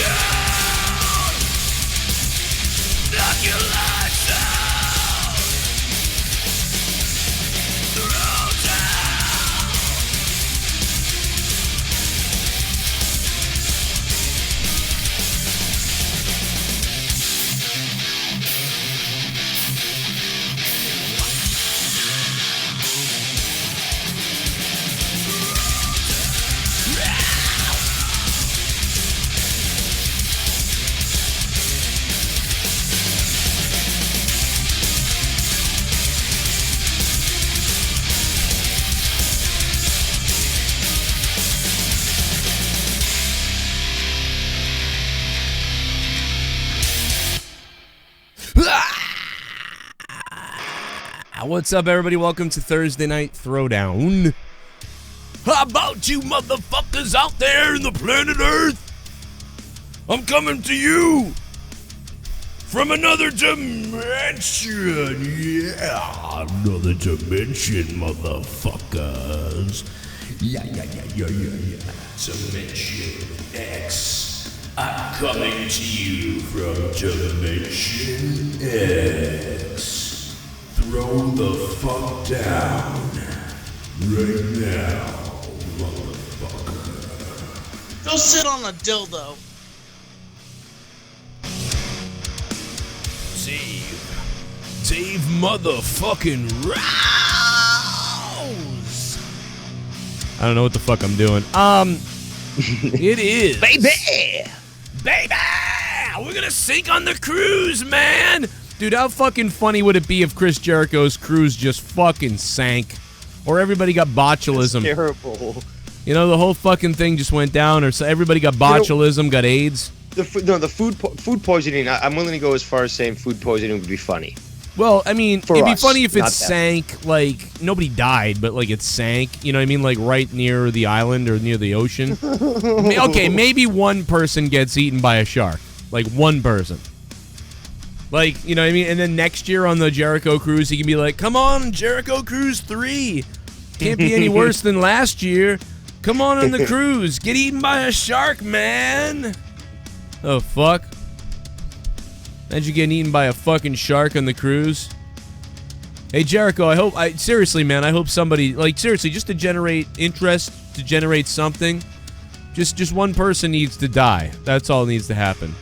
down. Knock your lights out. Throw down. What's up, everybody? Welcome to Thursday Night Throwdown. How about you motherfuckers out there in the planet Earth? I'm coming to you from another dimension. Yeah, another dimension, motherfuckers. Yeah. Dimension X. I'm coming to you from Dimension X. Throw the fuck down right now, motherfucker. Go sit on a dildo. Dave motherfucking Rouse. I don't know what the fuck I'm doing. It is. Baby! We're gonna sink on the cruise, man! Dude, how fucking funny would it be if Chris Jericho's cruise just fucking sank? Or everybody got botulism. That's terrible. You know, the whole fucking thing just went down, or so everybody got botulism, got AIDS. The food poisoning, I'm willing to go as far as saying food poisoning would be funny. Well, I mean, it'd be funny if it not sank, like, nobody died, but, like, it sank, you know what I mean? Like, right near the island or near the ocean. Okay, maybe one person gets eaten by a shark. Like, one person. Like, you know what I mean? And then next year on the Jericho Cruise, he can be like, come on, Jericho Cruise 3. Can't be any worse than last year. Come on the cruise. Get eaten by a shark, man. Oh, fuck. Imagine getting eaten by a fucking shark on the cruise. Hey, Jericho, seriously, man, I hope somebody, like, seriously, just to generate interest, to generate something, just one person needs to die. That's all that needs to happen.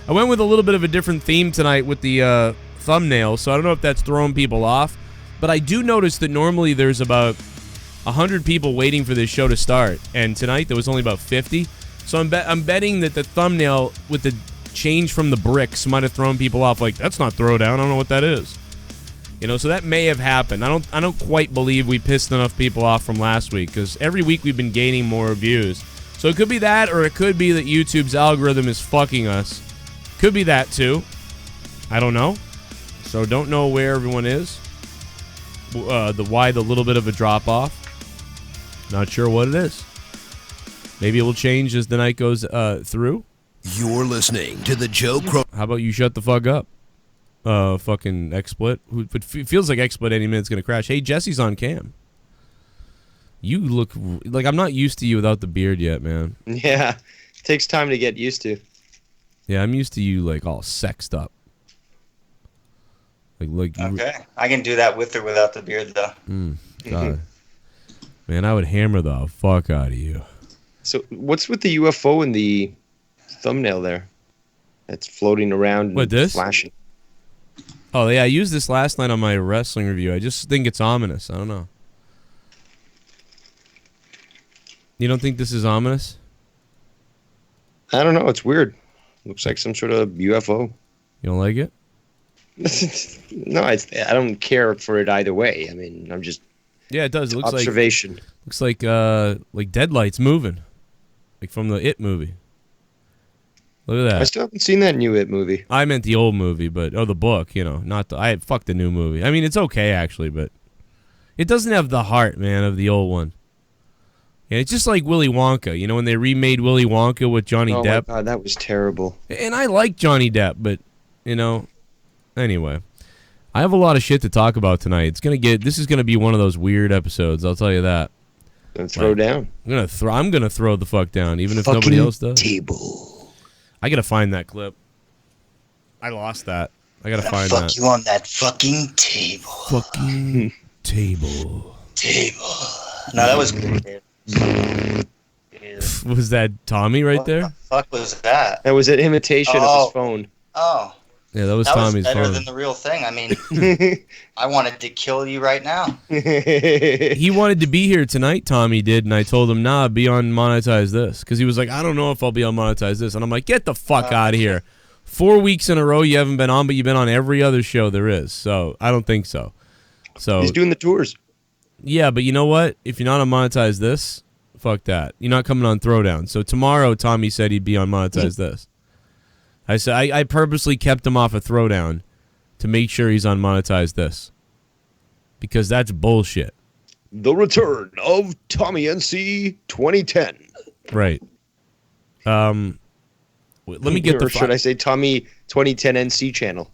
I went with a little bit of a different theme tonight with the thumbnail, so I don't know if that's throwing people off. But I do notice that normally there's about 100 people waiting for this show to start, and tonight there was only about 50. So I'm betting that the thumbnail with the change from the bricks might have thrown people off. Like, that's not Throwdown. I don't know what that is. You know, so that may have happened. I don't quite believe we pissed enough people off from last week, because every week we've been gaining more views. So it could be that, or it could be that YouTube's algorithm is fucking us. Could be that too. I don't know. So don't know where everyone is. Why the little bit of a drop off. Not sure what it is. Maybe it will change as the night goes through. You're listening to the Joe Crow. How about you shut the fuck up? Fucking XSplit. It feels like XSplit any minute's gonna crash. Hey, Jesse's on cam. You look like I'm not used to you without the beard yet, man. Yeah, it takes time to get used to. Yeah, I'm used to you, like, all sexed up. Like. Okay, I can do that with or without the beard, though. God. Man, I would hammer the fuck out of you. So, what's with the UFO in the thumbnail there? That's floating around and this? flashing. Oh, yeah, I used this last night on my wrestling review. I just think it's ominous. I don't know. You don't think this is ominous? I don't know. It's weird. Looks like some sort of UFO. You don't like it? No, I don't care for it either way. I mean, I'm just... Yeah, it does. It looks observation. Looks like deadlights moving. Like from the It movie. Look at that. I still haven't seen that new It movie. I meant the old movie, but... the book, you know. Not the... Fuck the new movie. I mean, it's okay, actually, but... It doesn't have the heart, man, of the old one. And it's just like Willy Wonka. You know, when they remade Willy Wonka with Johnny Depp? Oh, my God, that was terrible. And I like Johnny Depp, but, you know... Anyway. I have a lot of shit to talk about tonight. This is gonna be one of those weird episodes, I'll tell you that. Throw down. I'm gonna throw the fuck down, even if nobody else does. Table. I gotta find that clip. I lost that. I gotta find Fuck that. you on that fucking table. Fucking table. Table. No, that was good, dude. Was that Tommy right What there? the fuck was that? That was an imitation of his phone. Oh. Yeah, that was That was Tommy's better phone. than the real thing. I mean, I wanted to kill you right now. He wanted to be here tonight, Tommy did, and I told him, nah, be on Monetize This. Because he was like, I don't know if I'll be on Monetize This. And I'm like, get the fuck out of here. 4 weeks in a row you haven't been on, but you've been on every other show there is. So I don't think so. So He's doing the tours. yeah, but you know what? If you're not on Monetize This, fuck that. You're not coming on Throwdown. So tomorrow, Tommy said he'd be on Monetize This. I said I purposely kept him off of Throwdown to make sure he's on Monetize This. Because that's bullshit. The return of Tommy NC 2010. Right. Let me get or should I say Tommy 2010 NC channel?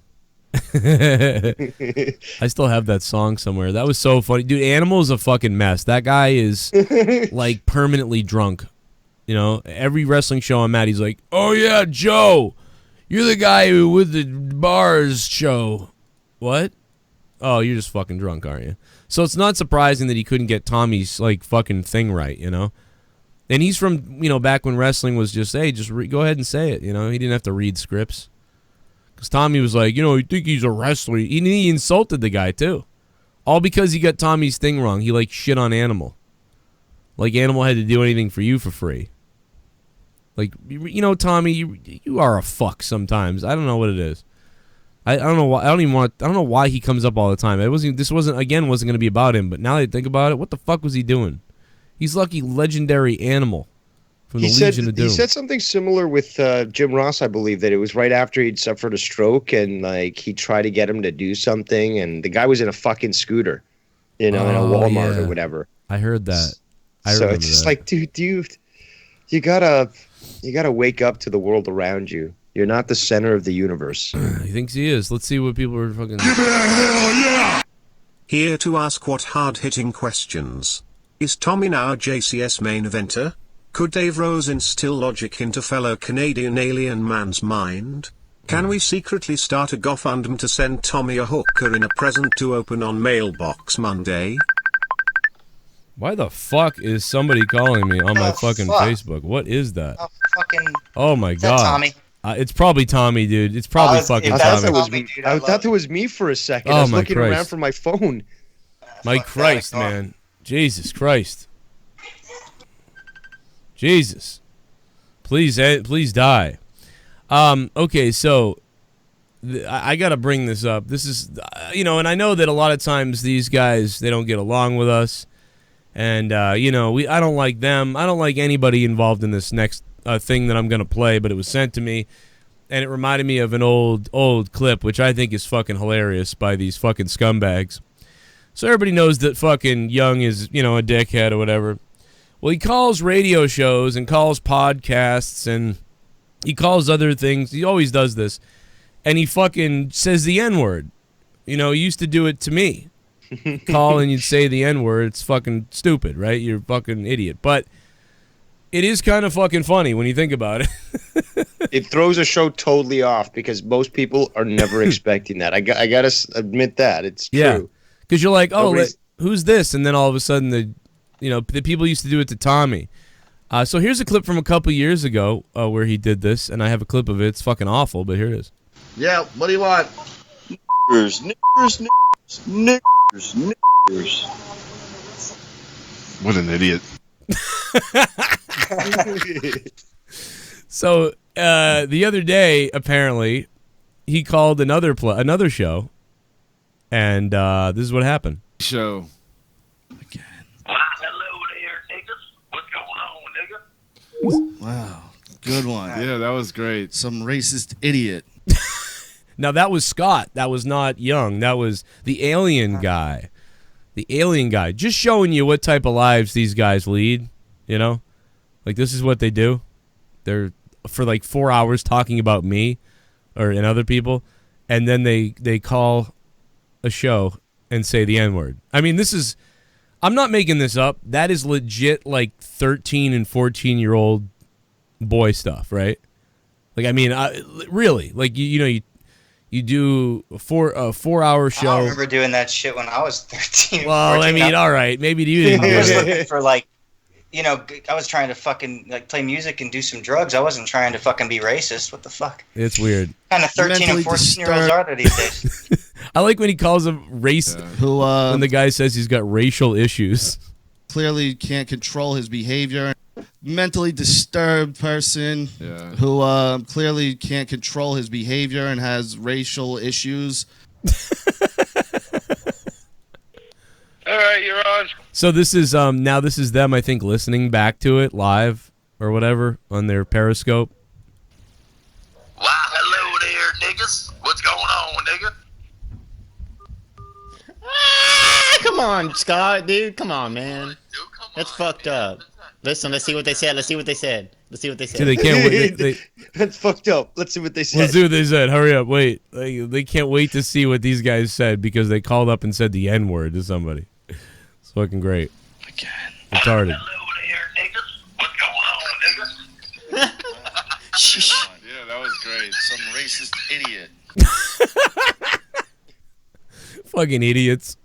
I still have that song somewhere. That was so funny. Dude, Animal is a fucking mess. That guy is like permanently drunk. You know, every wrestling show I'm at, he's like, oh yeah, Joe, you're the guy who with the bars show. What? Oh, you're just fucking drunk, aren't you? So it's not surprising that he couldn't get Tommy's like fucking thing right, you know? And he's from, you know, back when wrestling was just, hey, just go ahead and say it, you know? He didn't have to read scripts. Because Tommy was like, you know, you think he's a wrestler. He insulted the guy, too. All because he got Tommy's thing wrong. He, like, shit on Animal. Like, Animal had to do anything for you for free. Like, you know, Tommy, you are a fuck sometimes. I don't know what it is. I don't know why. I don't know why he comes up all the time. This wasn't going to be about him. But now that I think about it, what the fuck was he doing? He's lucky legendary Animal from the Legion of Doom. He said something similar with Jim Ross, I believe, that it was right after he'd suffered a stroke and like he tried to get him to do something, and the guy was in a fucking scooter, you know, in a Walmart or whatever. I heard that. So it's just like, dude, you gotta wake up to the world around you. You're not the center of the universe. He thinks he is. Let's see what people are fucking. Here to ask what hard-hitting questions. Is Tommy now JCS main eventer? Could Dave Rose instill logic into fellow Canadian alien man's mind? Can we secretly start a GoFundMe to send Tommy a hooker in a present to open on Mailbox Monday? Why the fuck is somebody calling me on my fucking Facebook? What is that? Oh my god. Tommy? It's probably Tommy, dude. It's probably fucking Tommy. I thought that was me for a second. Oh, I was my looking Christ. around for my phone. My Christ, man. Jesus Christ. Jesus. Please die. Okay, so I got to bring this up. This is, you know, and I know that a lot of times these guys, they don't get along with us. And, you know, I don't like them. I don't like anybody involved in this next thing that I'm going to play, but it was sent to me. And it reminded me of an old clip, which I think is fucking hilarious by these fucking scumbags. So everybody knows that fucking Young is, you know, a dickhead or whatever. Well, he calls radio shows and calls podcasts and he calls other things. He always does this. And he fucking says the N-word. You know, he used to do it to me. You'd call and you'd say the N-word. It's fucking stupid, right? You're a fucking idiot. But it is kind of fucking funny when you think about it. It throws a show totally off because most people are never expecting that. I gotta admit that. It's true. Yeah. Because you're like, oh, who's this? And then all of a sudden, the people used to do it to Tommy. So here's a clip from a couple years ago where he did this, and I have a clip of it. It's fucking awful, but here it is. Yeah, what do you want? Niggers. What an idiot. So the other day, apparently, he called another show, and this is what happened. Show. Hello there, niggas. What's going on, nigga? Wow, good one. Yeah, that was great. Some racist idiot. Now, that was Scott. That was not Young. That was the alien guy. The alien guy. Just showing you what type of lives these guys lead, you know? Like, this is what they do. They're, for like 4 hours, talking about me and other people, and then they call a show and say the N-word. I mean, this is... I'm not making this up. That is legit, like, 13 and 14-year-old boy stuff, right? Like, I mean, really, like you do a 4-hour show. I remember doing that shit when I was 13. Well, 14. I mean, all right, maybe you didn't do I was it. looking for like, I was trying to fucking like play music and do some drugs. I wasn't trying to fucking be racist. What the fuck? It's weird. Kind of 13 and 14-year-olds are these days. I like when he calls him race. When the guy says he's got racial issues. Clearly can't control his behavior. Mentally disturbed person who clearly can't control his behavior and has racial issues. All right, you're on. So this is now this is them, I think, listening back to it live or whatever on their Periscope. Wow, hello there, niggas. What's going on, nigga? Come on, Scott, dude. Come on, man. That's fucked up. Listen, let's see what they said. Let's see what they said. See, they can't wait. That's fucked up. Let's see what they said. Let's see what they said. Hurry up. Wait. They can't wait to see what these guys said because they called up and said the N-word to somebody. It's fucking great. Again. Retarded. Hello there, niggas. What's going on, nigga? Yeah, that was great. Some racist idiot. Fucking idiots.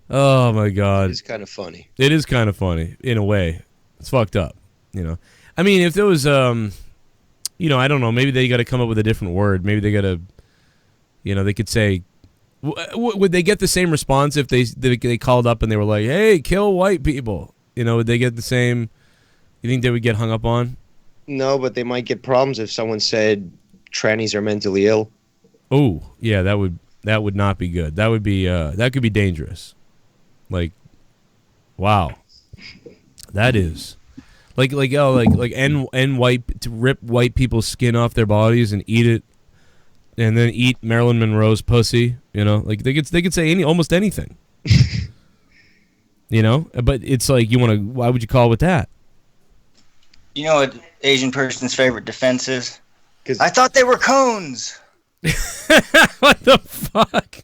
Oh my god. It's kind of funny. It is kind of funny in a way. It's fucked up, I mean, if there was I don't know, maybe they got to come up with a different word. Maybe they got to they could say would they get the same response if they called up and they were like, "Hey, kill white people." Would they get the same? You think they would get hung up on? No, but they might get problems if someone said trannies are mentally ill. Oh, yeah, that would not be good. That would be that could be dangerous. Like, wow, that is like white to rip white people's skin off their bodies and eat it, and then eat Marilyn Monroe's pussy. Like they could say almost anything. But it's like why would you call it with that? You know what Asian person's favorite defense is? I thought they were cones. What the fuck?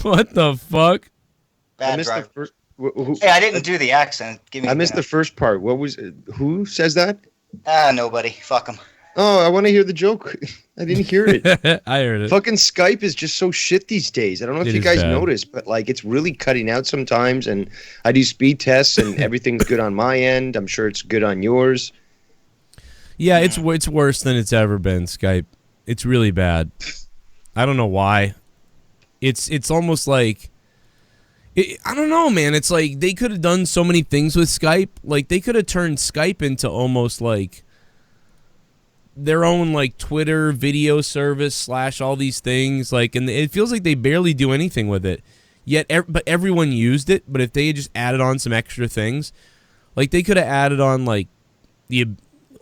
What the fuck? Bad I missed driver. the first. Hey, I didn't do the accent. I missed the first part. What was? Who says that? Nobody. Fuck them. Oh, I want to hear the joke. I didn't hear it. I heard it. Fucking Skype is just so shit these days. I don't know if It you is guys bad. noticed, but like it's really cutting out sometimes. And I do speed tests, and everything's good on my end. I'm sure it's good on yours. Yeah, it's worse than it's ever been. Skype. It's really bad. I don't know why. It's almost like. I don't know, man. It's like they could have done so many things with Skype. Like they could have turned Skype into almost like their own like Twitter video service / all these things. Like, and it feels like they barely do anything with it. Yet, but everyone used it. But if they had just added on some extra things, like they could have added on like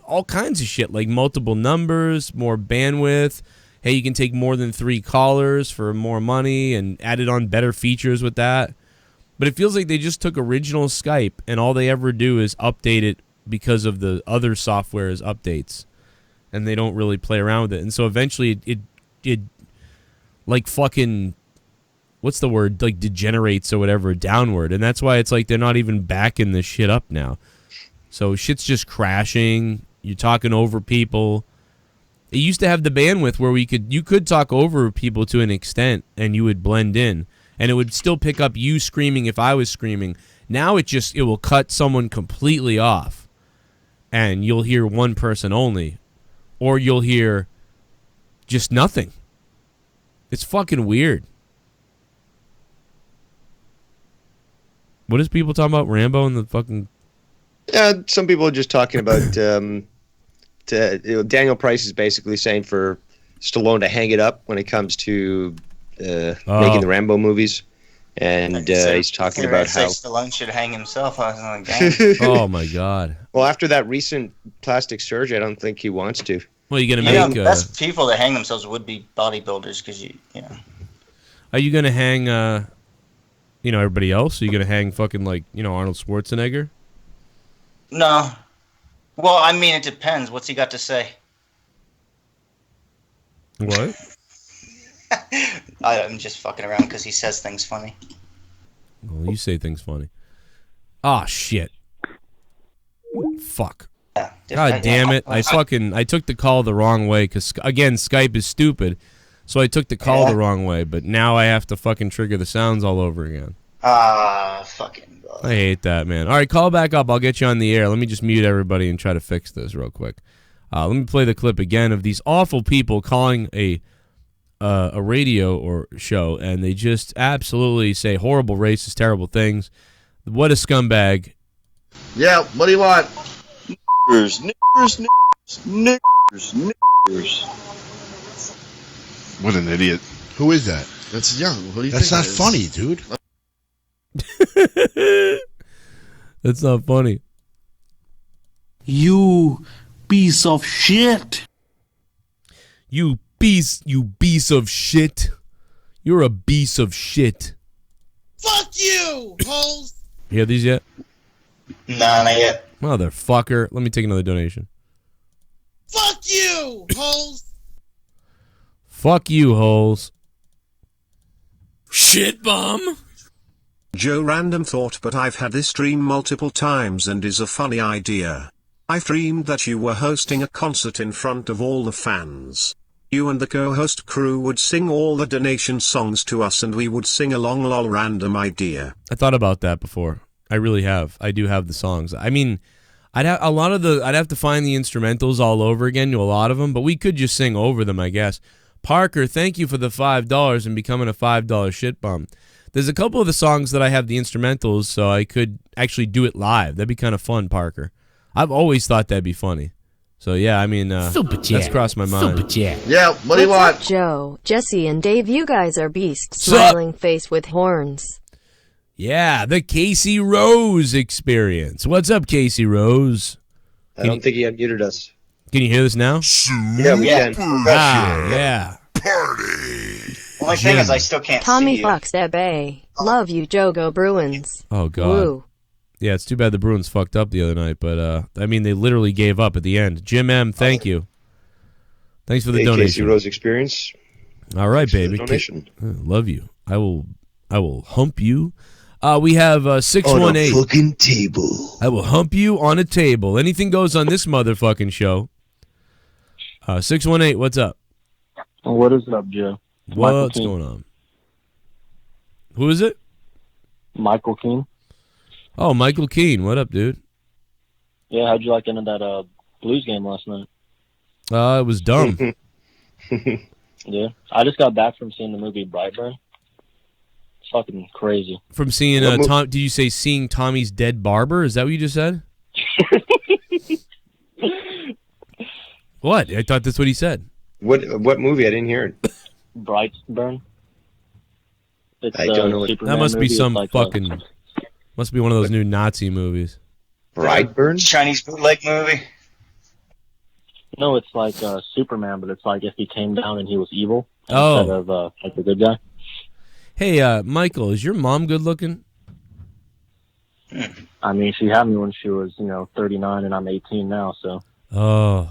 all kinds of shit, like multiple numbers, more bandwidth. Hey, you can take more than 3 callers for more money, and added on better features with that. But it feels like they just took original Skype, and all they ever do is update it because of the other software's updates, and they don't really play around with it. And so eventually it like fucking, what's the word, like degenerates or whatever downward. And that's why it's like they're not even backing this shit up now. So shit's just crashing. You're talking over people. It used to have the bandwidth where you could talk over people to an extent, and you would blend in, and it would still pick up you screaming if I was screaming. Now it will cut someone completely off, and you'll hear one person only, or you'll hear just nothing. It's fucking weird. What is people talking about? Rambo and the fucking... Yeah, some people are just talking about... Daniel Price is basically saying for Stallone to hang it up when it comes to making the Rambo movies, and he's talking about how Stallone should hang himself. I was like, damn. Oh my god! Well, after that recent plastic surgery, I don't think he wants to. Well, you're gonna make the best people that hang themselves would be bodybuilders, because you know. Are you gonna hang everybody else? Are you gonna hang fucking like Arnold Schwarzenegger? No. Well, I mean, it depends. What's he got to say? What? I'm just fucking around because he says things funny. Well, you say things funny. Ah, shit. Fuck. God damn it! I took the call the wrong way because again Skype is stupid, so I took the call the wrong way. But now I have to fucking trigger the sounds all over again. Fucking. I hate that, man. All right, call back up. I'll get you on the air. Let me just mute everybody and try to fix this real quick. Let me play the clip again of these awful people calling a radio or show, and they just absolutely say horrible, racist, terrible things. What a scumbag! Yeah, what do you want? Niggers. What an idiot. Who is that? That's young. What do you That's think not that is? funny, dude. That's not funny. You piece of shit. You piece of shit. You're a piece of shit. Fuck you, holes. You hear these yet? Nah, not yet. Motherfucker. Let me take another donation. Fuck you, holes. Fuck you, holes. Shit bomb. Joe random thought, but I've had this dream multiple times and is a funny idea. I dreamed that you were hosting a concert in front of all the fans. You and the co-host crew would sing all the donation songs to us and we would sing along. Lol, random idea. I thought about that before. I really have. I do have the songs. I mean, I'd have to find the instrumentals all over again to a lot of them, but we could just sing over them, I guess. Parker, thank you for the $5 and becoming a $5 shit bum. There's a couple of the songs that I have the instrumentals, so I could actually do it live. That'd be kind of fun, Parker. I've always thought that'd be funny. So yeah, I mean, that's crossed my mind. Yeah, what do you want? What's up, Joe, Jesse, and Dave? You guys are beasts. Sup? Smiling face with horns. Yeah, the Casey Rose experience. What's up, Casey Rose? I don't think he unmuted us. Can you hear this now? Yeah, we can. Yeah. Only thing is, I still can't Tommy see you. Fox that bay. Love you, Jogo Bruins. Oh, God. Woo. Yeah, it's too bad the Bruins fucked up the other night, but, I mean, they literally gave up at the end. Jim M., thank you. Thanks for the donation. Casey Rose experience. All right, baby. Donation. Love you. I will hump you. We have 618. On a fucking table. I will hump you on a table. Anything goes on this motherfucking show. 618, what's up? What is up, Joe? What's going on? Who is it? Michael Keane. Oh, Michael Keane. What up, dude? Yeah, how'd you like into that Blues game last night? It was dumb. Yeah, I just got back from seeing the movie Brightburn. It's fucking crazy. From seeing Tom, did you say seeing Tommy's dead barber? Is that what you just said? What? I thought that's what he said. What movie? I didn't hear it. Brightburn. It's, I don't know. That must be some fucking. Must be one of those new Nazi movies. Brightburn? Chinese bootleg movie. No, it's like Superman, but it's like if he came down and he was evil Oh. instead of like a good guy. Hey, Michael, is your mom good looking? I mean, she had me when she was, 39, and I'm 18 now, so. Oh.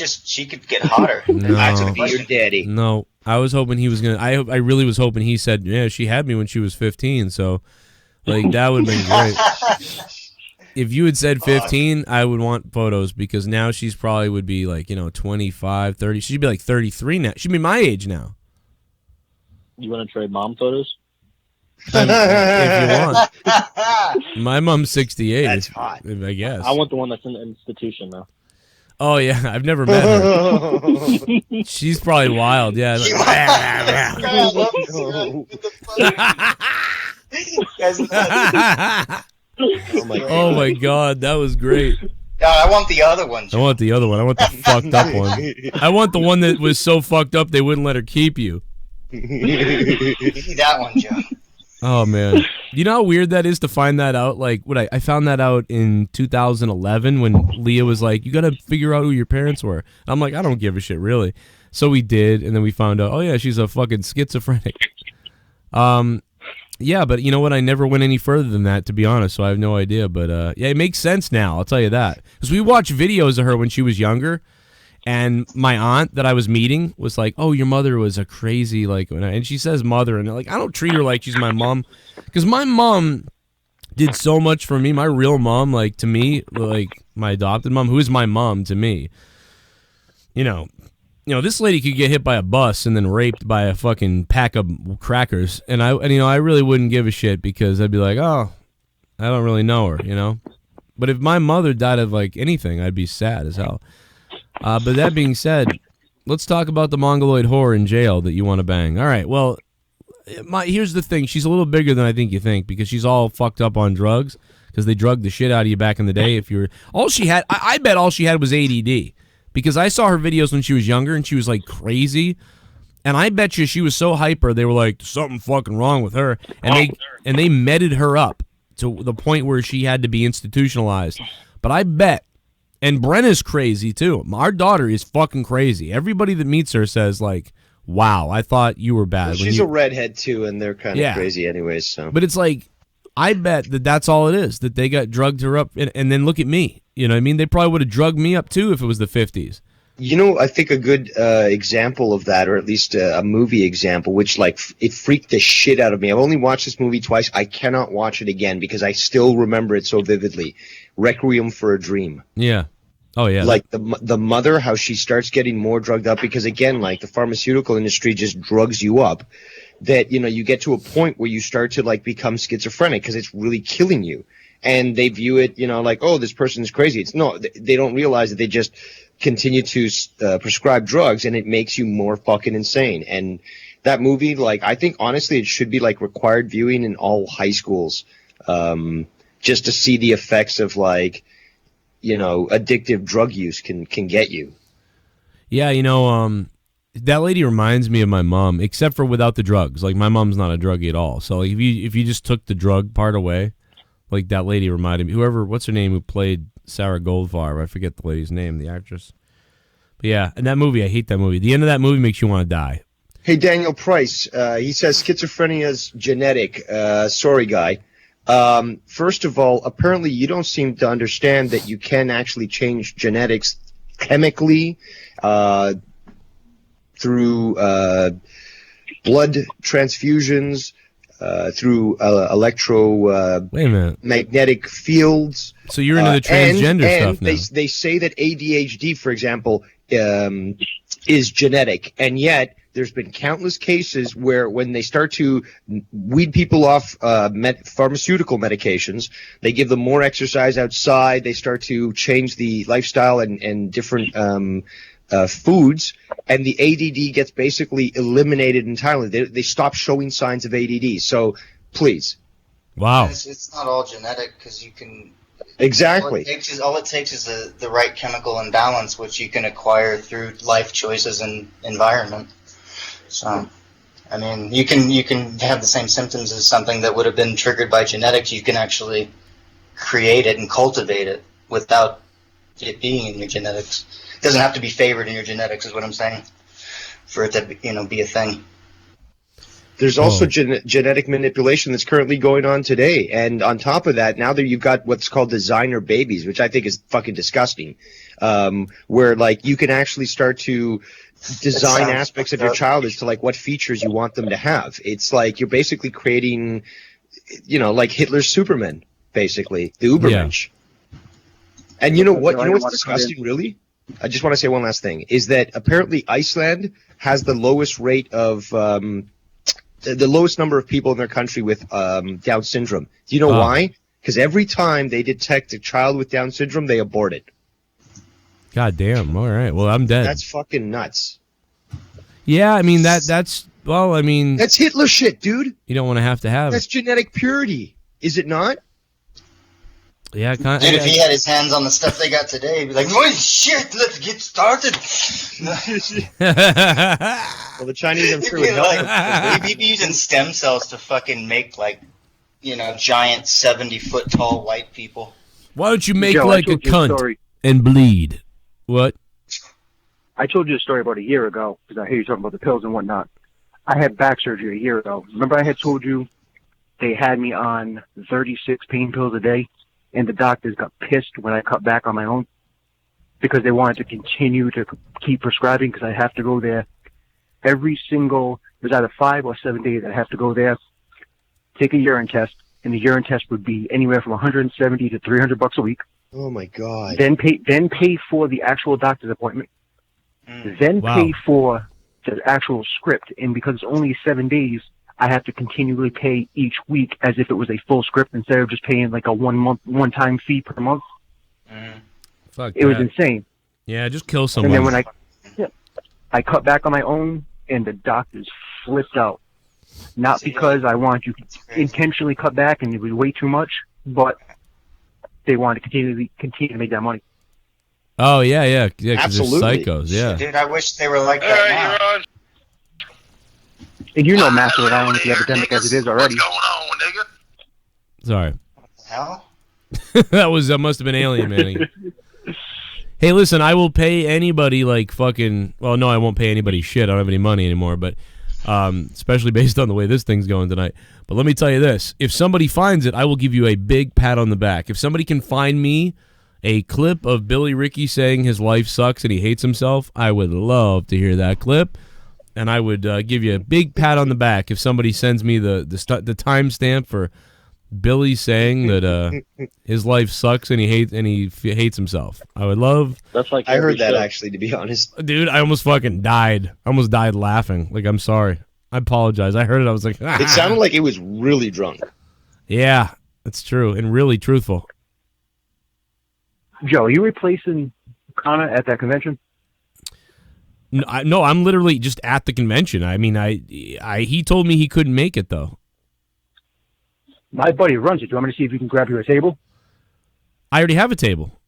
She could get hotter. No. Answer the question. Daddy. No, I was hoping he was gonna. I really was hoping he said, yeah, she had me when she was 15. So, like, that would have been great. If you had said 15, I would want photos because now she's probably would be like, 25, 30. She'd be like 33 now. She'd be my age now. You want to trade mom photos? If you want. My mom's 68. That's hot. I guess. I want the one that's in the institution, though. Oh, yeah. I've never met her. She's probably wild. Yeah. Oh, my God. That was great. No, I want the other one. I want the other one. I want the fucked up one. I want the one that was so fucked up they wouldn't let her keep you. Give me that one, Joe. Oh, man. You know how weird that is to find that out? Like, I found that out in 2011 when Leah was like, you got to figure out who your parents were. I'm like, I don't give a shit, really. So we did, and then we found out, oh, yeah, she's a fucking schizophrenic. Yeah, but you know what? I never went any further than that, to be honest, so I have no idea. But, yeah, it makes sense now, I'll tell you that. Because we watched videos of her when she was younger, and my aunt that I was meeting was like, oh, your mother was a crazy, like, and she says mother, and like, I don't treat her like she's my mom. Because my mom did so much for me. My real mom, like, to me, like, my adopted mom, who is my mom to me, you know, this lady could get hit by a bus and then raped by a fucking pack of crackers, and I really wouldn't give a shit because I'd be like, oh, I don't really know her, you know. But if my mother died of like anything, I'd be sad as hell. But that being said, let's talk about the mongoloid whore in jail that you want to bang. All right, well, here's the thing. She's a little bigger than I think you think because she's all fucked up on drugs because they drugged the shit out of you back in the day. If you're all she had, I bet all she had was ADD because I saw her videos when she was younger and she was like crazy, and I bet you she was so hyper they were like, there's something fucking wrong with her, and they meted her up to the point where she had to be institutionalized. But I bet, and Brenna's crazy too. Our daughter is fucking crazy. Everybody that meets her says like, wow, I thought you were bad. Well, she's a redhead too, and they're kind of crazy anyways. So, but it's like, I bet that's all it is, that they got drugged her up, and then look at me. You know what I mean? They probably would have drugged me up too if it was the 50s. You know, I think a good example of that, or at least a movie example, which like it freaked the shit out of me. I've only watched this movie twice. I cannot watch it again because I still remember it so vividly. Requiem for a Dream. Yeah. Oh yeah. Like the mother, how she starts getting more drugged up because again, like the pharmaceutical industry just drugs you up. That, you know, you get to a point where you start to like become schizophrenic because it's really killing you. And they view it, you know, like, oh, this person is crazy. It's no, they don't realize that they just continue to prescribe drugs, and it makes you more fucking insane. And that movie, like, I think honestly, it should be like required viewing in all high schools, just to see the effects of like, you know, addictive drug use can get you. Yeah, you know, that lady reminds me of my mom, except for without the drugs. Like, my mom's not a druggie at all. So like, if you just took the drug part away. Like, that lady reminded me. What's her name who played Sarah Goldfarb? I forget the lady's name, the actress. But yeah, and that movie, I hate that movie. The end of that movie makes you want to die. Hey, Daniel Price, he says schizophrenia is genetic. Sorry, guy. First of all, apparently you don't seem to understand that you can actually change genetics chemically through blood transfusions, through electromagnetic fields. So you're into the transgender stuff now. They say that ADHD, for example, is genetic, and yet there's been countless cases where when they start to weed people off pharmaceutical medications, they give them more exercise outside, they start to change the lifestyle and different foods, and the ADD gets basically eliminated entirely. They stop showing signs of ADD. So, please. Wow. It's not all genetic because you can... Exactly. All it takes is the right chemical imbalance, which you can acquire through life choices and environment. So, I mean, you can have the same symptoms as something that would have been triggered by genetics. You can actually create it and cultivate it without it being in your genetics. It doesn't have to be favored in your genetics, is what I'm saying, for it to be a thing. There's also genetic manipulation that's currently going on today, and on top of that, now that you've got what's called designer babies, which I think is fucking disgusting, where like you can actually start to design aspects of your child as to like what features you want them to have. It's like you're basically creating, you know, like Hitler's Superman, basically the Ubermensch. Yeah. And you know what? You know what's disgusting, really? I just want to say one last thing: is that apparently Iceland has the lowest rate of the lowest number of people in their country with Down syndrome. Do you know why? Because every time they detect a child with Down syndrome, they abort it. God damn. All right. Well, I'm dead. That's fucking nuts. Yeah, I mean, that's Hitler shit, dude. You don't want to have That's genetic purity. Is it not? Yeah, kind of. Dude, if he had his hands on the stuff they got today, he'd be like, "Oh shit, let's get started." Well, the Chinese, I'm sure, would help. He'd be using stem cells to fucking make, like, you know, giant 70-foot tall white people. Why don't you make like a cunt and bleed? What? I told you a story about a year ago, because I hear you talking about the pills and whatnot. I had back surgery a year ago. Remember I had told you they had me on 36 pain pills a day? And the doctors got pissed when I cut back on my own because they wanted to continue to keep prescribing because I have to go there every single, it was either 5 or 7 days I have to go there, take a urine test, and the urine test would be anywhere from 170 to 300 bucks a week. Oh my God. Then pay for the actual doctor's appointment. Then Wow. pay for the actual script. And because it's only 7 days, I have to continually pay each week as if it was a full script instead of just paying like a one-time fee per month. Fuck It was that. insane. Yeah, just kill And someone. then when I cut back on my own, and the doctors flipped out. Not because I wanted to intentionally cut back and it was way too much, but they wanted to continue to make that money. Oh yeah, because they're Absolutely. psychos. Yeah. Dude, I wish they were like that now. And you know Master Rhode Island with the epidemic as it is already. Sorry. Hell? that must have been Alien Manning. Hey, listen, I will pay anybody like fucking. Well, no, I won't pay anybody shit. I don't have any money anymore, but especially based on the way this thing's going tonight. But let me tell you this: if somebody finds it, I will give you a big pat on the back. If somebody can find me a clip of Billy Ricky saying his life sucks and he hates himself, I would love to hear that clip, and I would give you a big pat on the back if somebody sends me the timestamp for Billy saying that his life sucks and he hates himself. I would love. That's like I heard that show. actually, to be honest. Dude, I almost fucking died. I almost died laughing. Like, I'm sorry. I apologize. I heard it. I was like, It sounded like it was really drunk. yeah, that's true and really truthful. Joe, are you replacing Connor at that convention? No, I'm literally just at the convention. I mean, he told me he couldn't make it though. My buddy runs it. Do you want me to see if you can grab you a table? I already have a table.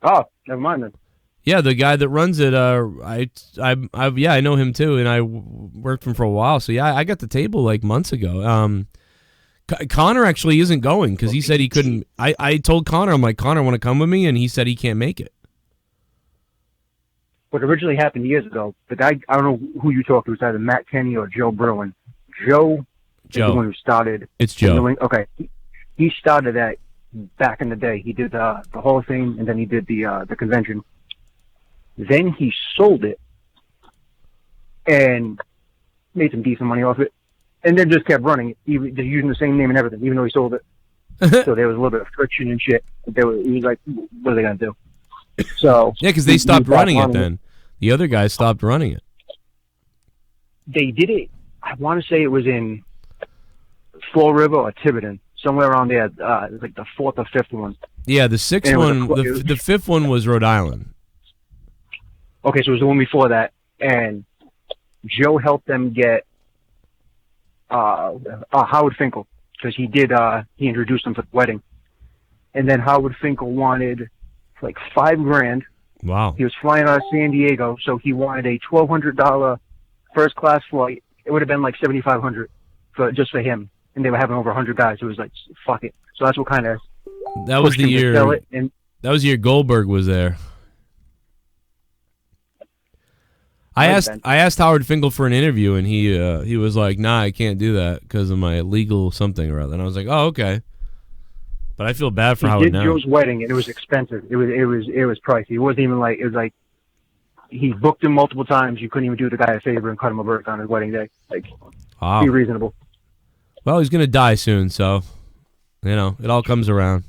Oh, never mind then. Yeah, the guy that runs it, I know him too, and I worked for him for a while. So yeah, I got the table like months ago. Connor actually isn't going because he said he couldn't. I told Connor, I'm like, Connor, want to come with me? And he said he can't make it. What originally happened years ago, the guy, I don't know who you talked to, it was either Matt Kenny or Joe Bruin. Joe is the one who started. It's Joe. Okay. He started that back in the day. He did the Hall of Fame, and then he did the convention. Then he sold it and made some decent money off it, and then just kept running it, even just using the same name and everything, even though he sold it. So there was a little bit of friction and shit. He was like, what are they going to do? So yeah, because they stopped running it then. The other guys stopped running it. They did it, I want to say it was in Fall River or Tiverton, somewhere around there. It was like the fourth or fifth one. Yeah, the sixth one, the fifth one was Rhode Island. Okay, so it was the one before that, and Joe helped them get Howard Finkel, because he introduced them for the wedding. And then Howard Finkel wanted like $5,000. Wow. He was flying out of San Diego, so he wanted a $1,200 first class flight. It would have been like $7,500 just for him. And they were having over 100 guys. It was like, fuck it. So that's what kind of that was the year. Sell it, and that was the year Goldberg was there. I asked Howard Finkel for an interview, and he was like, "Nah, I can't do that because of my legal something or other." And I was like, "Oh, okay." But I feel bad for he Howard did now. Joe's wedding, and it was expensive. It was pricey. It wasn't even like, it was like he booked him multiple times. You couldn't even do the guy a favor and cut him a break on his wedding day. Like, Wow. be reasonable. Well, he's gonna die soon, so it all comes around.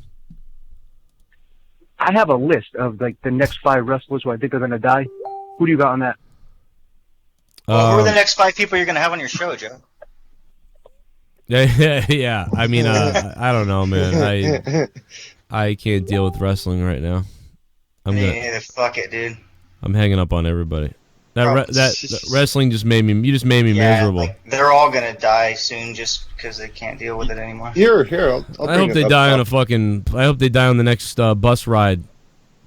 I have a list of like the next 5 wrestlers who I think are gonna die. Who do you got on that? Well, who are the next 5 people you're going to have on your show, Joe? Yeah. I mean, I don't know, man. I can't deal with wrestling right now. Fuck it, dude. I'm hanging up on everybody. That wrestling just made me miserable. Like, they're all going to die soon just because they can't deal with it anymore. Here, I'll I hope they die on I hope they die on the next bus ride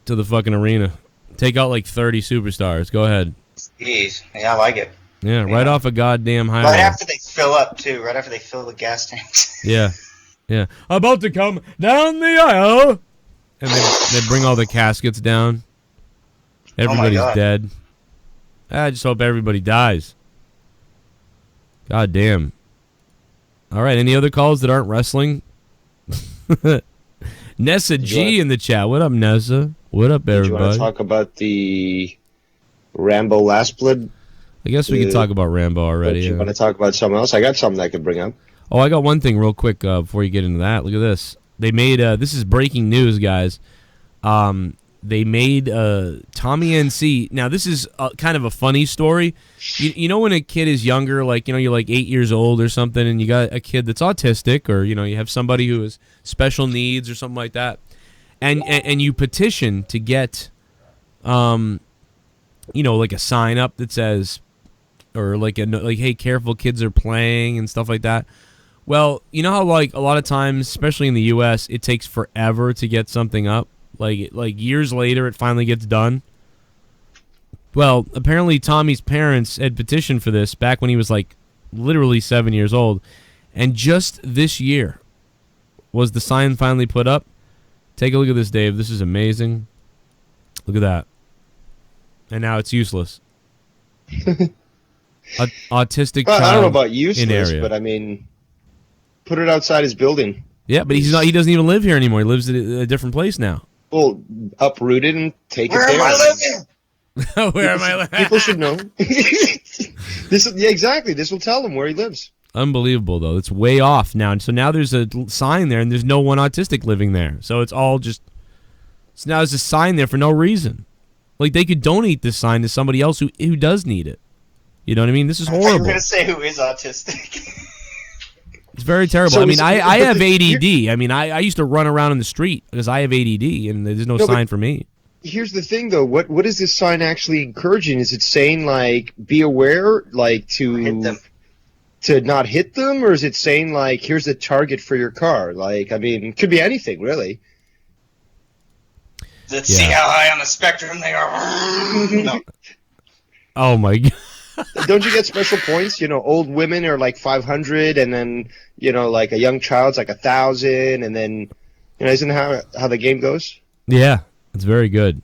to the fucking arena. Take out like 30 superstars. Go ahead. Jeez. Yeah, I like it. Yeah, right off a goddamn highway. Right after they fill up, too. Right after they fill the gas tanks. Yeah. About to come down the aisle. And they bring all the caskets down. Everybody's dead. I just hope everybody dies. God damn. All right, any other calls that aren't wrestling? Nessa G in the chat. What up, Nessa? What up, everybody? Do you want to talk about the Rambo Last Blood? I guess we can talk about Rambo already. You want to talk about something else? I got something I could bring up. Oh, I got one thing real quick before you get into that. Look at this. They made this is breaking news, guys. They made Tommy NC. Now, this is kind of a funny story. You know when a kid is younger, like, you know, you're like 8 years old or something, and you got a kid that's autistic, or, you know, you have somebody who has special needs or something like that, and you petition to get, you know, like a sign up that says, or like hey, careful, kids are playing and stuff like that. Well, you know how like a lot of times, especially in the U.S., it takes forever to get something up. Like years later, it finally gets done. Well, apparently Tommy's parents had petitioned for this back when he was like literally 7 years old, and just this year was the sign finally put up. Take a look at this, Dave. This is amazing. Look at that. And now it's useless. Autistic child. I don't know about useless, area. but I mean, put it outside his building. Yeah, but he's not. He doesn't even live here anymore. He lives at a different place now. Well, uproot it and take Where it there. am I living? Where am I living? People should know. Yeah, exactly. This will tell them where he lives. Unbelievable, though. It's way off now. And so now there's a sign there, and there's no one autistic living there. So it's all just... So now there's a sign there for no reason. Like, they could donate this sign to somebody else who does need it. You know what I mean? This is I thought you horrible. were going to say who is autistic. It's very terrible. So I mean, I have but ADD. I mean, I used to run around in the street because I have ADD, and there's no sign for me. Here's the thing, though. What is this sign actually encouraging? Is it saying, like, be aware, like, to not hit them? Or is it saying, like, here's the target for your car? Like, I mean, it could be anything, really. Let's see how high on the spectrum they are. No. Oh, my God. Don't you get special points? You know, old women are like 500, and then, you know, like a young child's like 1,000, and then, you know, isn't that how the game goes? Yeah, it's very good.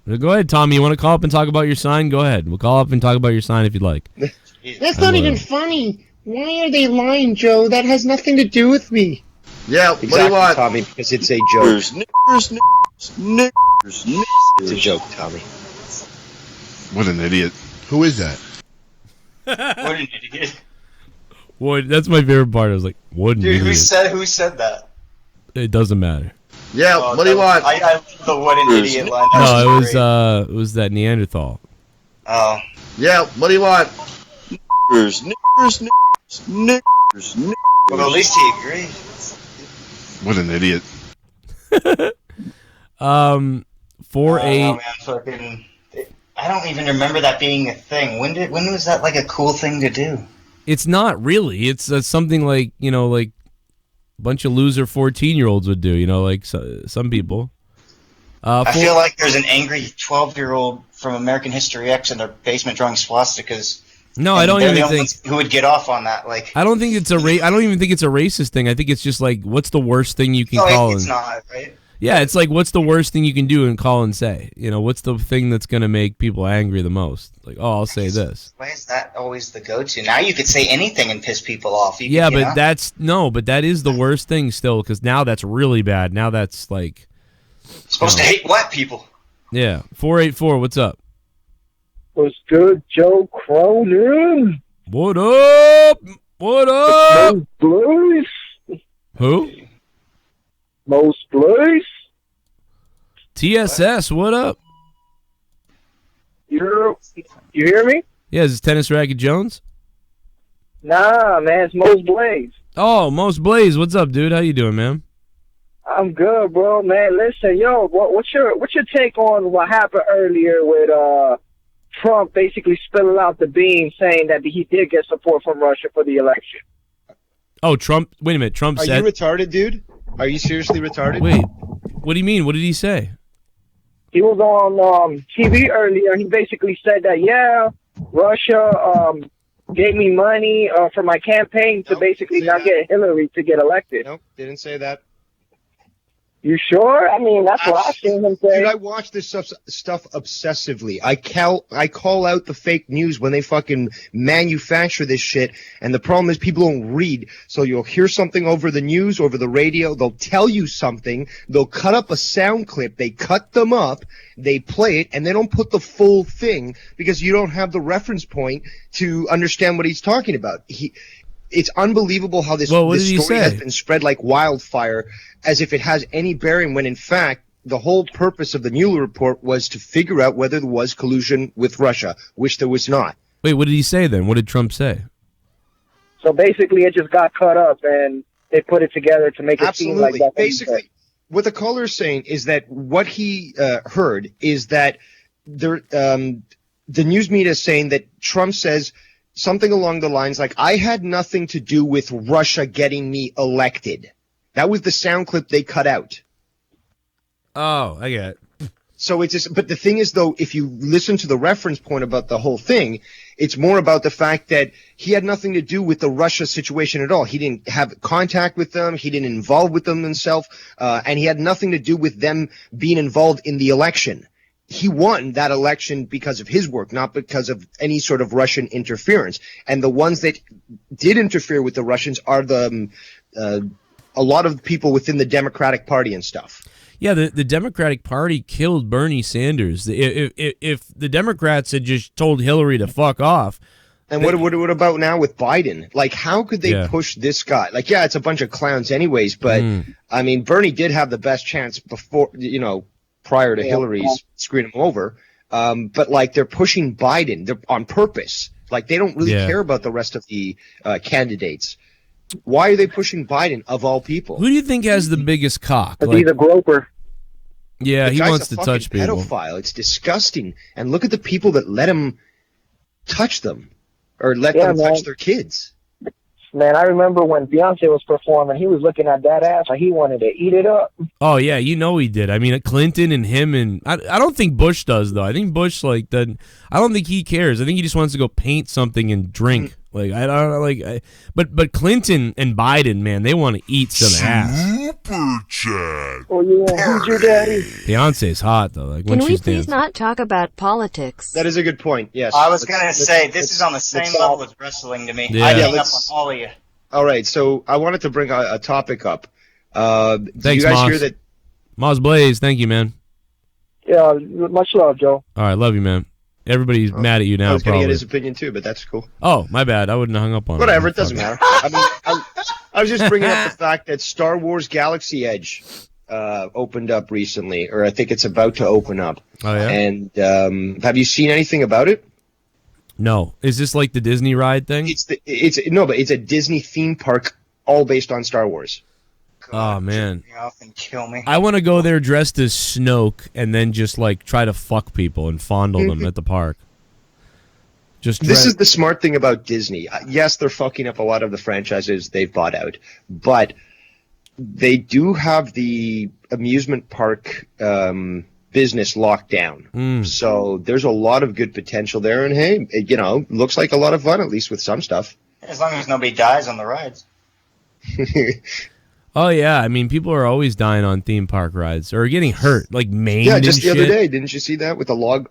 Go ahead, Tommy. You want to call up and talk about your sign? Go ahead. We'll call up and talk about your sign if you'd like. That's not even funny. Why are they lying, Joe? That has nothing to do with me. Yeah, exactly, what do you want? Tommy, because it's a joke. It's a joke, Tommy. What an idiot. Who is that? What an idiot. What? That's my favorite part. I was like, what an Dude, idiot. who said that? It doesn't matter. Yeah, what do you want? I love the what an idiot line. No, it was that Neanderthal. Oh. Yeah, what do you want? Well, at least he agreed. What an idiot. 4-8. I don't even remember that being a thing. When was that like a cool thing to do? It's not really. It's something like, you know, like a bunch of loser 14-year-olds would do, you know, like some people. I feel like there's an angry 12-year-old from American History X in their basement drawing swastikas. No, I don't they're even the only think ones who would get off on that. Like, I don't think it's I don't even think it's a racist thing. I think it's just like, what's the worst thing you can no, call? It's not, right? Yeah, it's like, what's the worst thing you can do and call and say? You know, what's the thing that's going to make people angry the most? Like, oh, I'll say this. Why is that always the go-to? Now you could say anything and piss people off. Yeah, but that is the worst thing still, because now that's really bad. Now that's like... Supposed to hate white people. Yeah. 484, what's up? What's good, Joe Cronin? What up? What up? Most Blaze? Who? Most Blaze? TSS, what up? You hear me? Yeah, is this Tennis Racket Jones? Nah, man, it's Most Blaze. Oh, Most Blaze, what's up, dude? How you doing, man? I'm good, bro, man. Listen, yo, what's your take on what happened earlier with Trump basically spilling out the beans, saying that he did get support from Russia for the election? Oh, Trump. Wait a minute. Trump Are said... you retarded, dude? Are you seriously retarded? Wait. What do you mean? What did he say? He was on TV earlier. He basically said that, yeah, Russia gave me money for my campaign to basically not get Hillary to get elected. Nope, didn't say that. You sure? I mean, that's what I've seen him say. Dude, I watch this stuff obsessively. I call out the fake news when they fucking manufacture this shit, and the problem is people don't read. So you'll hear something over the news, over the radio, they'll tell you something, they'll cut up a sound clip, they cut them up, they play it, and they don't put the full thing because you don't have the reference point to understand what he's talking about. it's unbelievable how this What did he story has say? been spread like wildfire, as if it has any bearing, when in fact the whole purpose of the Mueller report was to figure out whether there was collusion with Russia, which there was not. Wait, what did he say then? What did Trump say? So basically, it just got cut up, and they put it together to make it seem like that. Basically, what the caller is saying is that what he heard is that the news media is saying that Trump says something along the lines like, I had nothing to do with Russia getting me elected. That was the sound clip they cut out. Oh, I get it. So it's just, but the thing is, though, if you listen to the reference point about the whole thing, it's more about the fact that he had nothing to do with the Russia situation at all. He didn't have contact with them. He didn't involve with them himself. And he had nothing to do with them being involved in the election. He won that election because of his work, not because of any sort of Russian interference. And the ones that did interfere with the Russians are the a lot of people within the Democratic Party and stuff. Yeah, the Democratic Party killed Bernie Sanders. If the Democrats had just told Hillary to fuck off. And what about now with Biden? Like, how could they push this guy? Like, yeah, it's a bunch of clowns anyways, but, I mean, Bernie did have the best chance before, prior to Hillary's screwing him over. But, like, they're pushing Biden on purpose. Like, they don't really care about the rest of the candidates. Why are they pushing Biden, of all people? Who do you think has the biggest cock? He's a groper. Yeah, The he guy's wants a to touch fucking people. pedophile. It's disgusting. And look at the people that let him touch them or let them touch their kids. Man, I remember when Beyonce was performing, he was looking at that ass like he wanted to eat it up. Oh yeah, he did. I mean, Clinton and him, and I don't think Bush does though. I think Bush I don't think he cares. I think he just wants to go paint something and drink. Like I don't but Clinton and Biden, man, they want to eat some ass. Super chat. Oh yeah, who's your daddy? Beyonce's hot though. Like when Can we she's please dancing. not talk about politics? That is a good point. Yes. I was gonna say this is on the same level as wrestling to me. I hang up on all of you. All right, so I wanted to bring a topic up. Did Thanks, you guys Moz. hear that? Moz Blaze, thank you, man. Yeah, much love, Joe. All right, love you, man. Everybody's mad at you now. I was going to probably. get his opinion too, but that's cool. Oh, my bad. I wouldn't have hung up on Whatever, him. it doesn't matter. I mean, I was just bringing up the fact that Star Wars Galaxy Edge opened up recently, or I think it's about to open up. Oh yeah. And have you seen anything about it? No. Is this like the Disney ride thing? But it's a Disney theme park, all based on Star Wars. Oh man. Off and kill me. I want to go there dressed as Snoke and then just like try to fuck people and fondle them at the park. This is the smart thing about Disney. Yes, they're fucking up a lot of the franchises they've bought out, but they do have the amusement park business locked down. So there's a lot of good potential there, and hey, looks like a lot of fun, at least with some stuff. As long as nobody dies on the rides. Oh yeah, I mean people are always dying on theme park rides or getting hurt, like maimed. Yeah, just the and other shit. day, didn't you see that with a log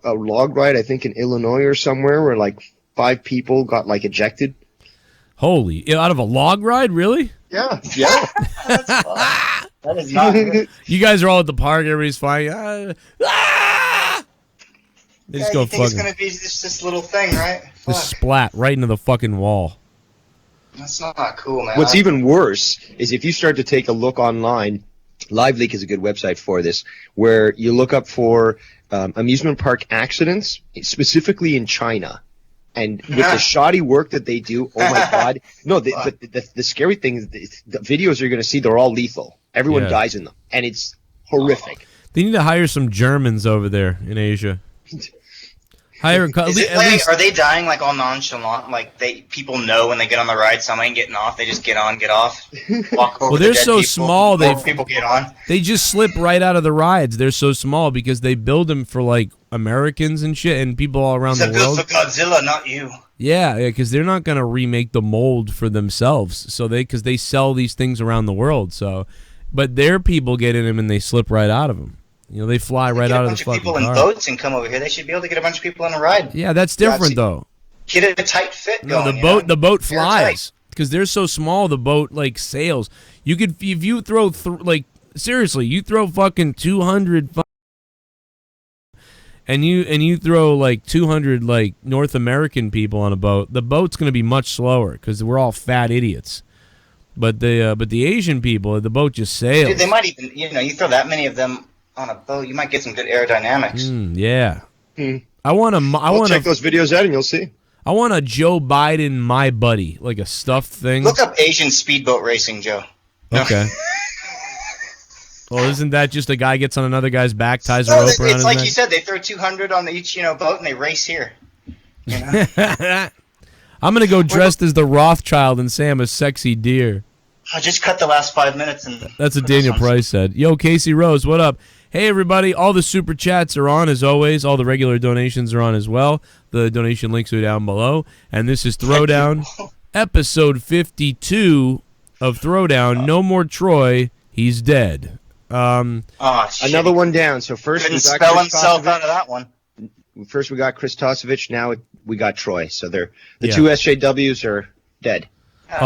ride? I think in Illinois or somewhere, where like 5 people got like ejected. Holy, out of a log ride, really? Yeah. That is not good. You guys are all at the park, everybody's flying. They just go you think it's fucking gonna be just this little thing, right? just splat right into the fucking wall. That's not cool, man. What's even worse is if you start to take a look online, LiveLeak is a good website for this, where you look up for amusement park accidents, specifically in China. And with the shoddy work that they do, oh my God. No, the scary thing is the videos you're going to see, they're all lethal. Everyone dies in them. And it's horrific. They need to hire some Germans over there in Asia. Hire are they dying like all nonchalant? Like people know when they get on the ride, somebody ain't getting off. They just get on, get off. Walk over. Well, they're the dead so people, small. people get on. They just slip right out of the rides. They're so small because they build them for like Americans and shit and people all around the world. Built for Godzilla, not you. Yeah, because they're not gonna remake the mold for themselves. So because they sell these things around the world. So, but their people get in them and they slip right out of them. They fly right out of the fucking car. Get a bunch of people in boats and come over here. They should be able to get a bunch of people on a ride. Yeah, that's different though. Get a tight fit going. The boat flies because they're so small. The boat like sails. You could if you throw seriously, you throw fucking 200 and you throw like 200 like North American people on a boat, the boat's going to be much slower because we're all fat idiots. But the Asian people, the boat just sails. Dude, they might even, you throw that many of them on a boat, you might get some good aerodynamics. Yeah. I want to check those videos out and you'll see. I want a Joe Biden, my buddy, like a stuffed thing. Look up Asian speedboat racing, Joe. Okay. Well, isn't that just a guy gets on another guy's back, ties a rope around his It's like neck? you said, they throw 200 on each boat and they race here. I'm gonna go dressed as the Rothschild and say I'm a sexy deer. I just cut the last 5 minutes and. That's what Daniel Price said. Yo, Casey Rose, what up? Hey, everybody. All the super chats are on, as always. All the regular donations are on as well. The donation links are down below. And this is Throwdown, episode 52 of Throwdown. No more Troy. He's dead. Another one down. So first Couldn't we got spell Chris himself Tosevich. out of that one. First we got Chris Tosevich. Now we got Troy. So the Yeah. two SJWs are dead.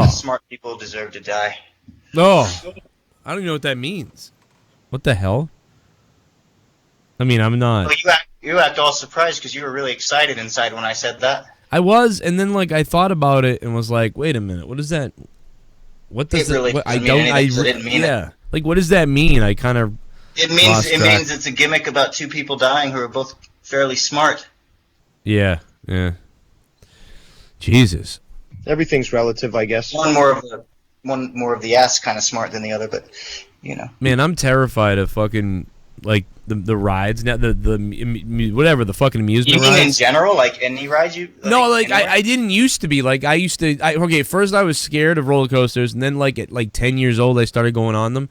Smart people deserve to die. Oh, I don't even know what that means. What the hell? I mean, I'm not. Well, you act all surprised because you were really excited inside when I said that. I was, and then like I thought about it and was like, wait a minute, what is that? What does It really what, doesn't mean anything, so it didn't mean it. Like, what does that mean? I kind of It means it's a gimmick about two people dying who are both fairly smart. Yeah. Jesus. Everything's relative, I guess. One more of the ass kind of smart than the other, but Man, I'm terrified of fucking like the rides now. The whatever the fucking amusement You mean rides. in general, like any ride you? No, like I didn't used to be. Like I used to. Okay, first I was scared of roller coasters, and then like at like 10 years old, I started going on them,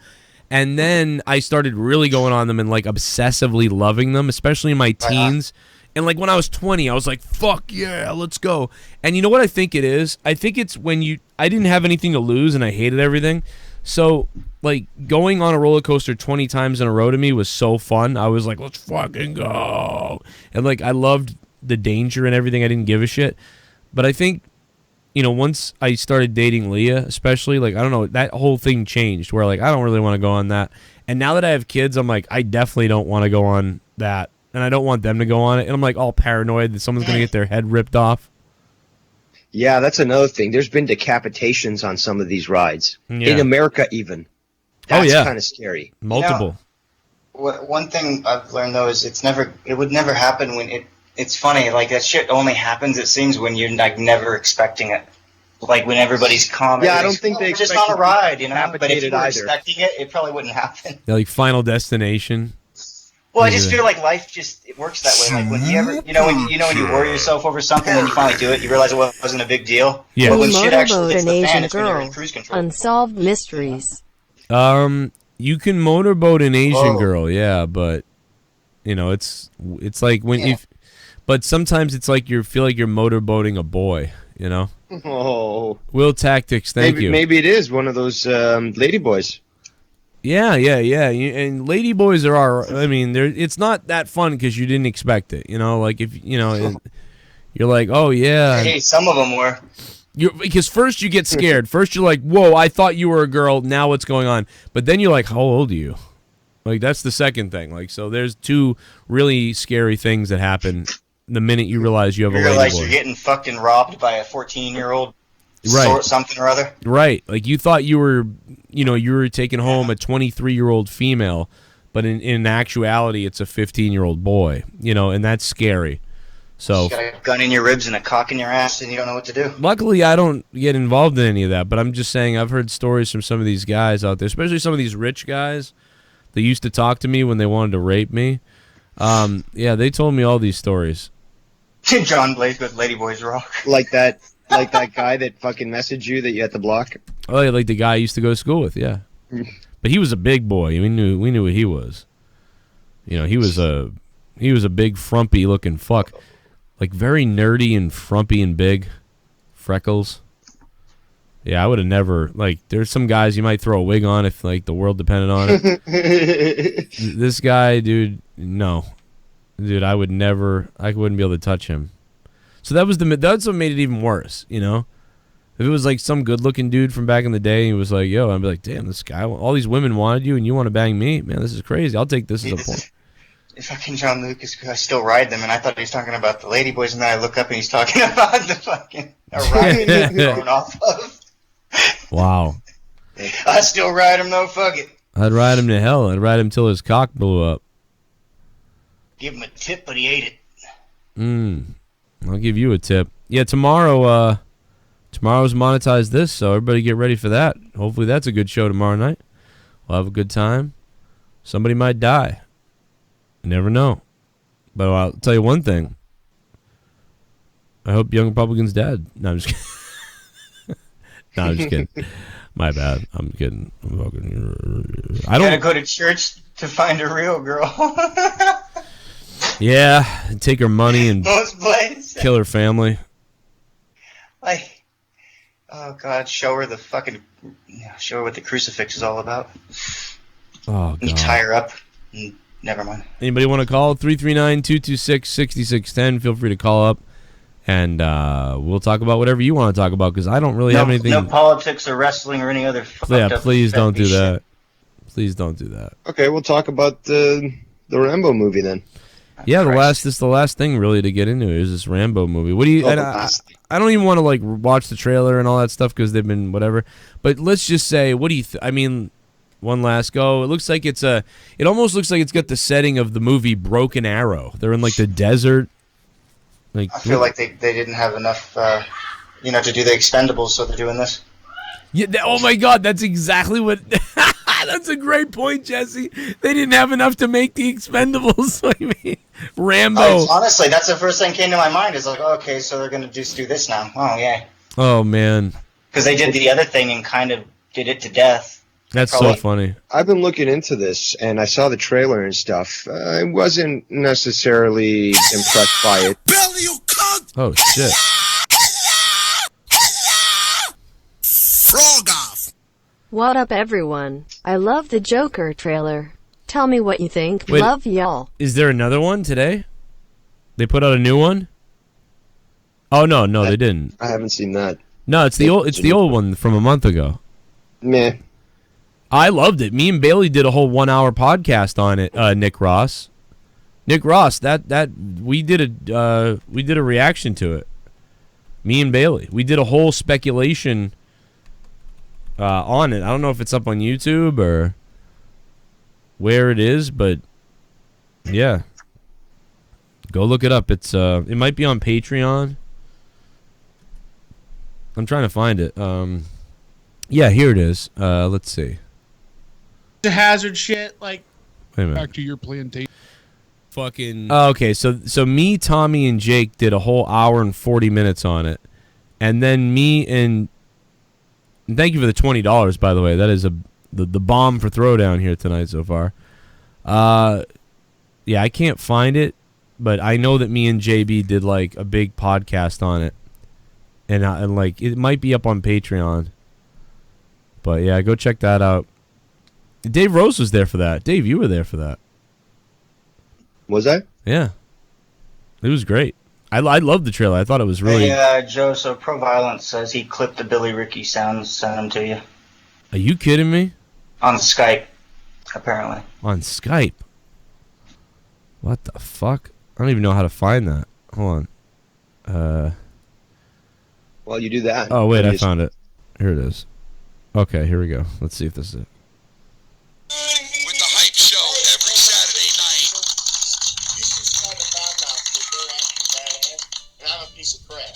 and then I started really going on them and like obsessively loving them, especially in my teens. And like when I was 20, I was like, "Fuck yeah, let's go!" And you know what I think it is? I think it's when I didn't have anything to lose and I hated everything. So like going on a roller coaster 20 times in a row to me was so fun. I was like, "Let's fucking go!" And like I loved the danger and everything. I didn't give a shit. But I think, once I started dating Leah, especially, like I don't know, that whole thing changed. Where like I don't really want to go on that. And now that I have kids, I'm like, I definitely don't want to go on that. And I don't want them to go on it. And I'm like all paranoid that someone's going to get their head ripped off. Yeah, that's another thing. There's been decapitations on some of these rides. Yeah. In America, even. That's kind of scary. Multiple. One thing I've learned though is it would never happen when it's funny, like that shit only happens, it seems, when you're like never expecting it. Like when everybody's calm. Yeah, I don't think they just expect on a ride, But if you were either. expecting it, it probably wouldn't happen. Yeah, like Final Destination. Well, I just feel like life it works that way. Like when you ever, when you worry yourself over something, and you finally do it, you realize it wasn't a big deal. Yeah. But when shit actually hits An the fan, Asian it's when you're in girl. cruise control. Unsolved mysteries. You can motorboat an Asian Whoa. girl, yeah, but it's like when but sometimes it's like you feel like you're motorboating a boy, Oh. Will Tactics, thank you. Maybe it is one of those lady boys. Yeah. And lady boys I mean, it's not that fun because you didn't expect it, like if you're like, oh yeah. Hey, some of them were. Because first you get scared. First you're like, whoa, I thought you were a girl. Now what's going on? But then you're like, how old are you? Like that's the second thing. Like so, there's two really scary things that happen the minute you realize you have a lady boy. You're getting fucking robbed by a 14-year-old. Right. Something or other. Right. Like you thought you were, you were taking home a 23-year-old female, but in actuality, it's a 15-year-old boy. And that's scary. So You got a gun in your ribs and a cock in your ass, and you don't know what to do. luckily, I don't get involved in any of that. But I'm just saying, I've heard stories from some of these guys out there, especially some of these rich guys that used to talk to me when they wanted to rape me. Yeah, they told me all these stories. John Blaze with Ladyboys Rock. Like that guy that fucking messaged you that you had to block. Oh, yeah, like the guy I used to go to school with, yeah. But he was a big boy. We knew what he was. He was a big frumpy looking fuck. Like very nerdy and frumpy and big. Freckles. Yeah, I would have never, like, there's some guys you might throw a wig on if, like, the world depended on it. This guy, dude, no. Dude, I wouldn't be able to touch him. So that's what made it even worse, If it was, like, some good-looking dude from back in the day, and he was like, yo, I'd be like, damn, this guy, all these women wanted you, and you want to bang me? Man, this is crazy. I'll take this as a point. fucking John Lucas, because I still ride them, and I thought he was talking about the Ladyboys, and then I look up and he's talking about the fucking ride he's going off of. Wow. I still ride him though, fuck it. I'd ride him to hell. I'd ride him till his cock blew up. Give him a tip, but he ate it. I'll give you a tip. Yeah, tomorrow's Monetize This, so everybody get ready for that. Hopefully that's a good show tomorrow night. We'll have a good time. Somebody might die. You never know. But I'll tell you one thing. I hope Young Republican's dead. No, I'm just kidding. No, I'm just kidding. My bad. I'm kidding. I'm fucking. I don't gotta go to church to find a real girl. Yeah, take her money and Most places. kill her family. Like, oh god, show her what the crucifix is all about. Oh, You God. tie her up. Never mind. Anybody want to call? 339-226-6610. Feel free to call up, and we'll talk about whatever you want to talk about, because I don't really have anything. No politics or wrestling or any other fucked Yeah, up please don't do shit. that. Please don't do that. Okay, we'll talk about the Rambo movie then. Yeah, this is the last thing really to get into is this Rambo movie. What do you? And I don't even want to like watch the trailer and all that stuff because they've been whatever. But let's just say, what do you? I mean, one last go. It looks like it almost looks like it's got the setting of the movie Broken Arrow. They're in like the desert. Like I feel like they didn't have enough, to do the Expendables, so they're doing this. Yeah. Oh my God, that's exactly what. That's a great point, Jesse. They didn't have enough to make the Expendables. I mean, Rambo. Honestly, that's the first thing that came to my mind. Is like, okay, so they're gonna just do this now. Oh yeah. Oh man. Because they did the other thing and kind of did it to death. That's so funny. I've been looking into this, and I saw the trailer and stuff. I wasn't necessarily impressed by it. Oh shit. Frog off. What up, everyone? I love the Joker trailer. Tell me what you think. Wait, Love y'all. Is there another one today? They put out a new one? Oh no, they didn't. I haven't seen that. No, it's the old one from a month ago. Meh. I loved it. Me and Bailey did a whole 1 hour podcast on it. Nick Ross, that we did a reaction to it. Me and Bailey, we did a whole speculation on it. I don't know if it's up on YouTube or where it is, but yeah, go look it up. It might be on Patreon. I'm trying to find it. Yeah, here it is. Let's see. The hazard shit, like. Wait a minute. Back to your plantation. Fucking. Oh, okay, so me, Tommy, and Jake did a whole hour and 40 minutes on it, and then me and thank you for the $20, by the way. That is the bomb for Throwdown here tonight so far. Yeah, I can't find it, but I know that me and JB did like a big podcast on it, and like it might be up on Patreon. But yeah, go check that out. Dave Rose was there for that. Dave, you were there for that. Was I? Yeah, it was great. I loved the trailer. I thought it was really. Hey, Joe. So Pro Violence says he clipped the Billy Ricky sounds, sent them to you Are you kidding me? on Skype, apparently. On Skype. What the fuck? I don't even know how to find that. Hold on. Well, you do that. Oh wait, I found it. Here it is. Okay, here we go. Let's see if this is it. With the hype show every Saturday night. And I'm a piece of crap.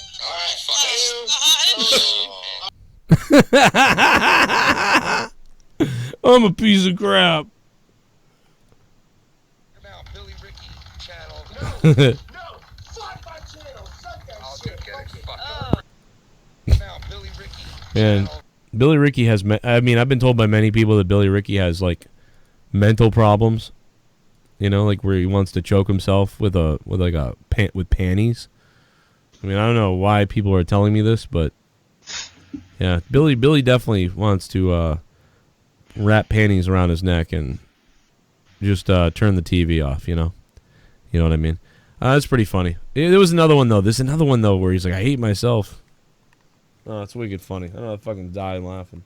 I'm a piece of crap. And Billy Ricky has. I mean, I've been told by many people that Billy Ricky has like mental problems. You know, like where he wants to choke himself with panties. I mean, I don't know why people are telling me this, but yeah, Billy definitely wants to wrap panties around his neck and just turn the TV off. You know what I mean? That's pretty funny. There was another one though. There's another one though where he's like, I hate myself. Oh, it's wicked funny. I don't know, I fucking died laughing.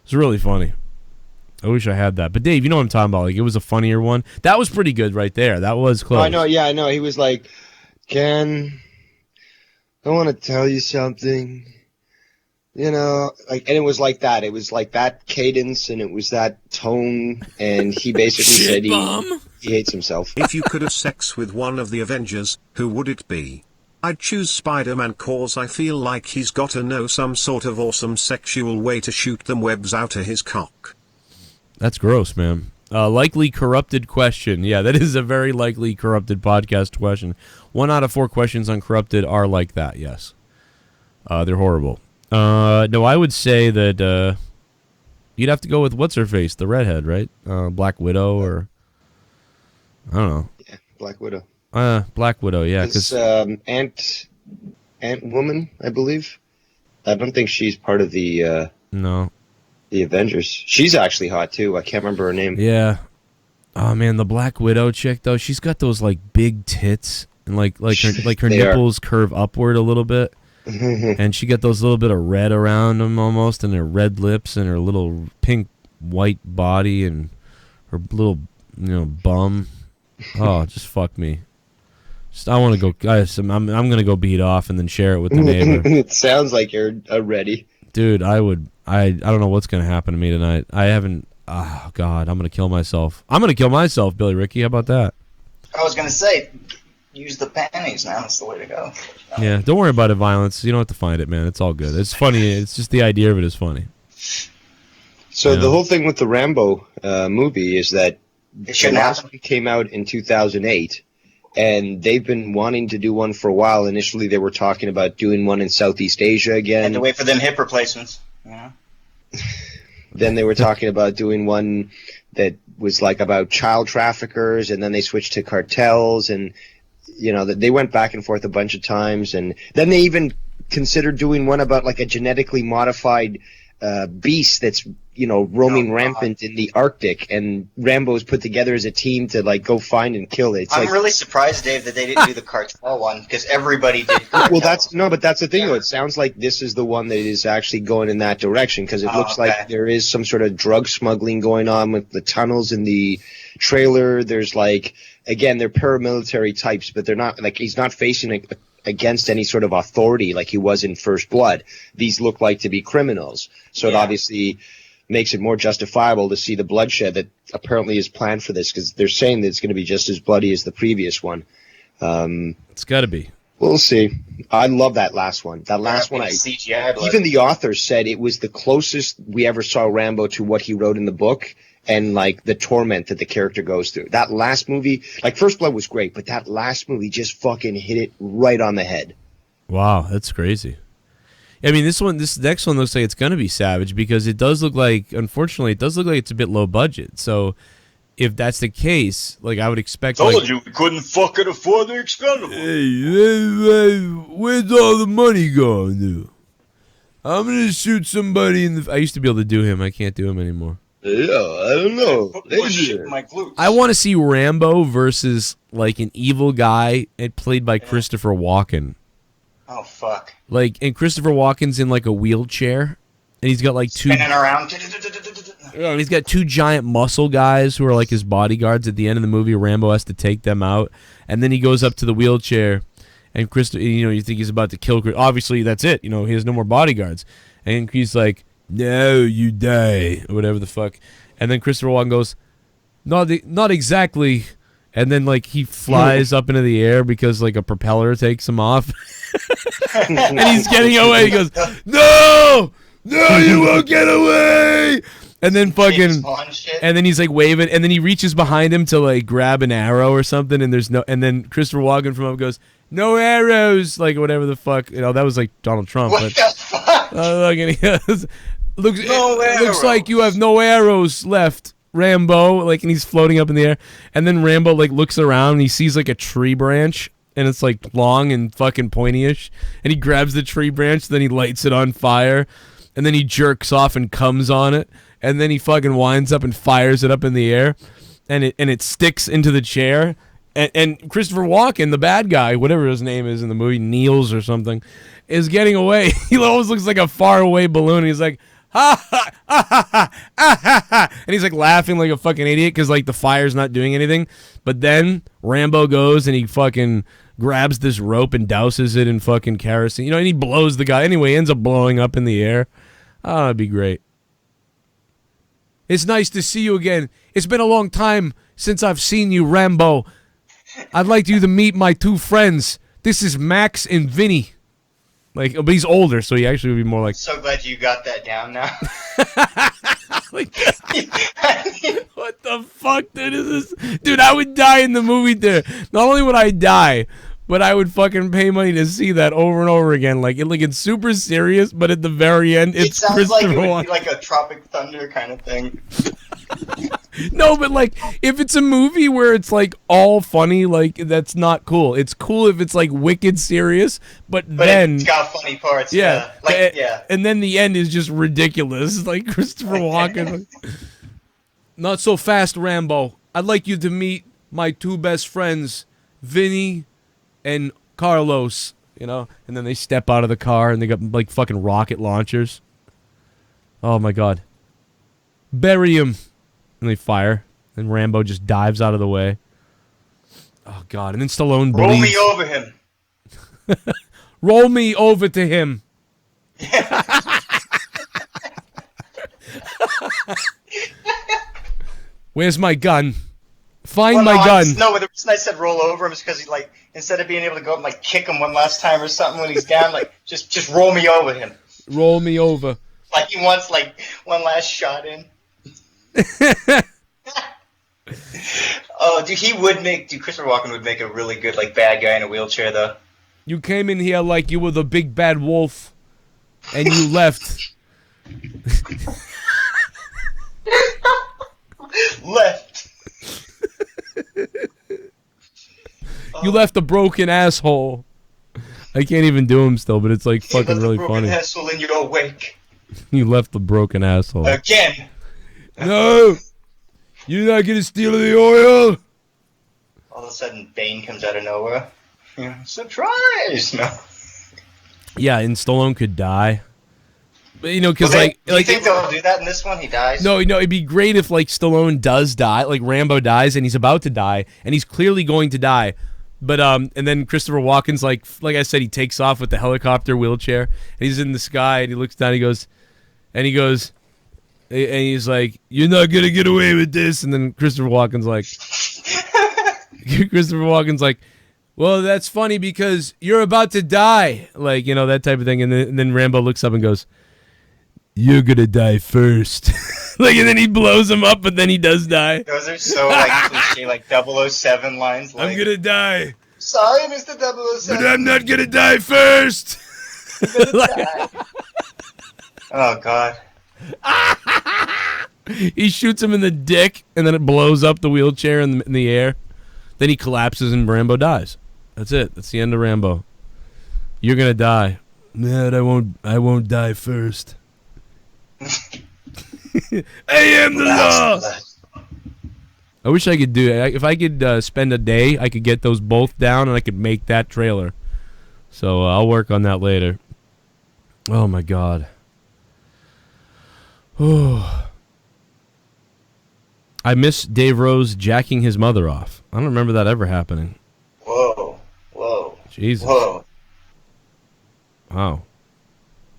It's really funny. I wish I had that. But Dave, you know what I'm talking about. Like, it was a funnier one. That was pretty good right there. That was close. I know. Yeah, I know. He was like, Ken, I want to tell you something. You know, like, and it was like that. It was like that cadence, and it was that tone, and he basically said he hates himself. If you could have sex with one of the Avengers, who would it be? I'd choose Spider-Man cause I feel like he's gotta know some sort of awesome sexual way to shoot them webs out of his cock. That's gross, man. Likely corrupted question. Yeah, that is a very likely corrupted podcast question. 1 out of 4 questions on corrupted are like that, yes. They're horrible. No, I would say that you'd have to go with what's-her-face, the redhead, right? Black Widow, or... I don't know. Yeah, Black Widow. Black Widow, yeah. It's Ant Woman, I believe. I don't think she's part of the... No. The Avengers. She's actually hot, too. I can't remember her name. Yeah. Oh, man, the Black Widow chick, though, she's got those, like, big tits, and, like her nipples curve upward a little bit. And she got those little bit of red around them almost, and her red lips, and her little pink white body, and her little, bum. Oh, just fuck me. I want to go, guys. I'm gonna go beat off and then share it with the neighbor. It sounds like you're ready, dude. I don't know what's gonna happen to me tonight. I haven't. Oh God, I'm gonna kill myself. I'm gonna kill myself, Billy Ricky. How about that? I was gonna say, use the panties, man. That's the way to go. Yeah, don't worry about it, violence. You don't have to find it, man. It's all good. It's funny. It's just the idea of it is funny. So the whole thing with the Rambo movie is that the last one came out in 2008, and they've been wanting to do one for a while. Initially, they were talking about doing one in Southeast Asia again. Had to wait for them hip replacements. Yeah. Then they were talking about doing one that was like about child traffickers, and then they switched to cartels, and they went back and forth a bunch of times, and then they even considered doing one about like a genetically modified beast that's roaming rampant in the Arctic, and Rambo's put together as a team to like go find and kill it. I'm really surprised, Dave, that they didn't do the cartel one, because everybody did. Well, that's the thing. Though. It sounds like this is the one that is actually going in that direction, because it looks like there is some sort of drug smuggling going on with the tunnels in the trailer. There's like, again, they're paramilitary types, but they're not like, he's not facing against any sort of authority like he was in First Blood. These look like to be criminals, so it obviously makes it more justifiable to see the bloodshed that apparently is planned for this, because they're saying that it's going to be just as bloody as the previous one. It's got to be. We'll see. I love that last one. That last one, CGI even the author said it was the closest we ever saw Rambo to what he wrote in the book, and like the torment that the character goes through. That last movie, like First Blood was great, but that last movie just fucking hit it right on the head. Wow, that's crazy. I mean, this next one looks like it's going to be savage, because it does look like, unfortunately, it's a bit low budget. So if that's the case, like, I would expect... Told you we couldn't fucking afford the Expendables. Hey, where's all the money going to? I'm going to shoot somebody in the... I used to be able to do him. I can't do him anymore. Yeah, I don't know. I want to see Rambo versus, like, an evil guy played by Christopher Walken. Oh, fuck. Like, and Christopher Walken's in, like, a wheelchair, and he's got, like, two... Spinning around. Yeah, and he's got 2 giant muscle guys who are, like, his bodyguards. At the end of the movie, Rambo has to take them out, and then he goes up to the wheelchair, and you think he's about to kill... Obviously, that's it. He has no more bodyguards. And he's like, no, you die, or whatever the fuck. And then Christopher Walken goes, not exactly... And then, like, he flies up into the air because, like, a propeller takes him off. And he's getting away. He goes, no, you won't get away. And then fucking, and then he's, like, waving. And then he reaches behind him to, like, grab an arrow or something. And then Christopher Walken from up goes, no arrows. Like, whatever the fuck. That was, like, Donald Trump. What the fuck? And he goes, looks like you have no arrows left, Rambo, like, and he's floating up in the air, and then Rambo, like, looks around and he sees, like, a tree branch, and it's, like, long and fucking pointy-ish, and he grabs the tree branch, then he lights it on fire, and then he jerks off and comes on it, and then he fucking winds up and fires it up in the air, and it sticks into the chair, and Christopher Walken, the bad guy, whatever his name is in the movie, Niels or something, is getting away. He always looks like a faraway balloon. He's like, ha ha ha ha ha ha, and he's like laughing like a fucking idiot because like the fire's not doing anything. But then Rambo goes and he fucking grabs this rope and douses it in fucking kerosene, you know, and he blows the guy. Anyway, he ends up blowing up in the air. Oh, that'd be great. It's nice to see you again. It's been a long time since I've seen you, Rambo. I'd like you to meet my two friends. This is Max and Vinny. Like, but he's older, so he actually would be more like. So glad you got that down now. What the fuck, dude? Is this? Dude, I would die in the movie there. Not only would I die, but I would fucking pay money to see that over and over again. Like it's super serious, but at the very end, It it's sounds like Christopher it would Walken. be like a Tropic Thunder kind of thing. No, but like if it's a movie where it's like all funny, like that's not cool. It's cool if it's like wicked serious, but then it's got funny parts. yeah, Yeah. and then the end is just ridiculous. Like Christopher Walken. Not so fast, Rambo. I'd like you to meet my two best friends, Vinny and Carlos. You know, and then they step out of the car and they got like fucking rocket launchers. Oh my god. Bury him. And they fire. And Rambo just dives out of the way. Oh, God. And then Stallone Roll bleeds. me over him. Roll me over to him. Where's my gun? Find my gun. No, the reason I said roll over him is because he, like, instead of being able to go up and, like, kick him one last time or something when he's down, like, just roll me over him. Roll me over. Like, he wants, like, one last shot in. Oh, dude, Christopher Walken would make a really good, like, bad guy in a wheelchair, though. You came in here like you were the big bad wolf, and you left. Left. You left a broken asshole. I can't even do him still, but it's like fucking really funny. Asshole in your wake. You left the broken asshole. Again. No! You're not gonna steal the oil! All of a sudden, Bane comes out of nowhere. Yeah, surprise! No. Yeah, and Stallone could die. But, you know, because, like... Do you think they'll do that in this one? He dies? No, it'd be great if, like, Stallone does die, like, Rambo dies, and he's about to die, and he's clearly going to die. But, and then Christopher Walken's, like I said, he takes off with the helicopter wheelchair, and he's in the sky, and he looks down, and he's like, you're not gonna get away with this. And then Christopher Walken's like, well, that's funny because you're about to die. Like, you know, that type of thing. And then Rambo looks up and goes, you're gonna die first. Like, and then he blows him up, but then he does die. Those are so, like, cliche, like 007 lines. Like, I'm gonna die. Sorry, Mr. 007. But I'm not gonna die first. Oh, God. He shoots him in the dick, and then it blows up the wheelchair in the air. Then he collapses, and Rambo dies. That's it. That's the end of Rambo. You're gonna die. No, I won't die first. I am the law. I wish I could do it. If I could spend a day, I could get those both down, and I could make that trailer. So I'll work on that later. Oh my God. Oh. I miss Dave Rose jacking his mother off. I don't remember that ever happening. Whoa. Jesus. Whoa. Wow.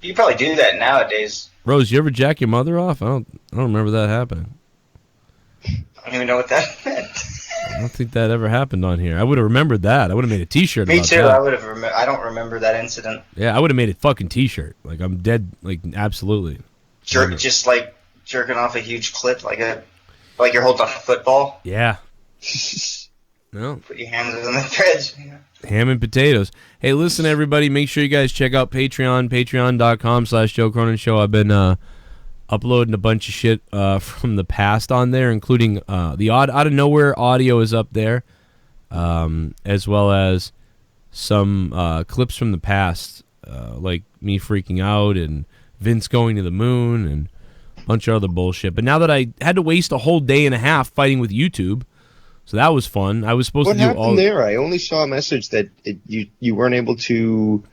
You probably do that nowadays. Rose, you ever jack your mother off? I don't remember that happening. I don't even know what that meant. I don't think that ever happened on here. I would have remembered that. I would have made a T-shirt Me about too. that. I would have. I don't remember that incident. Yeah, I would have made a fucking T-shirt. Like, I'm dead. Like, absolutely. Just like jerking off a huge clip, like you're holding a football. Yeah. No. Put your hands on the threads. Ham and potatoes. Hey, listen, everybody. Make sure you guys check out Patreon, patreon.com/Joe Cronin Show. I've been uploading a bunch of shit from the past on there, including the out of nowhere audio is up there, as well as some clips from the past, like me freaking out and Vince going to the moon and a bunch of other bullshit. But now that I had to waste a whole day and a half fighting with YouTube, so that was fun. I was supposed What to do happened there? I only saw a message that you weren't able to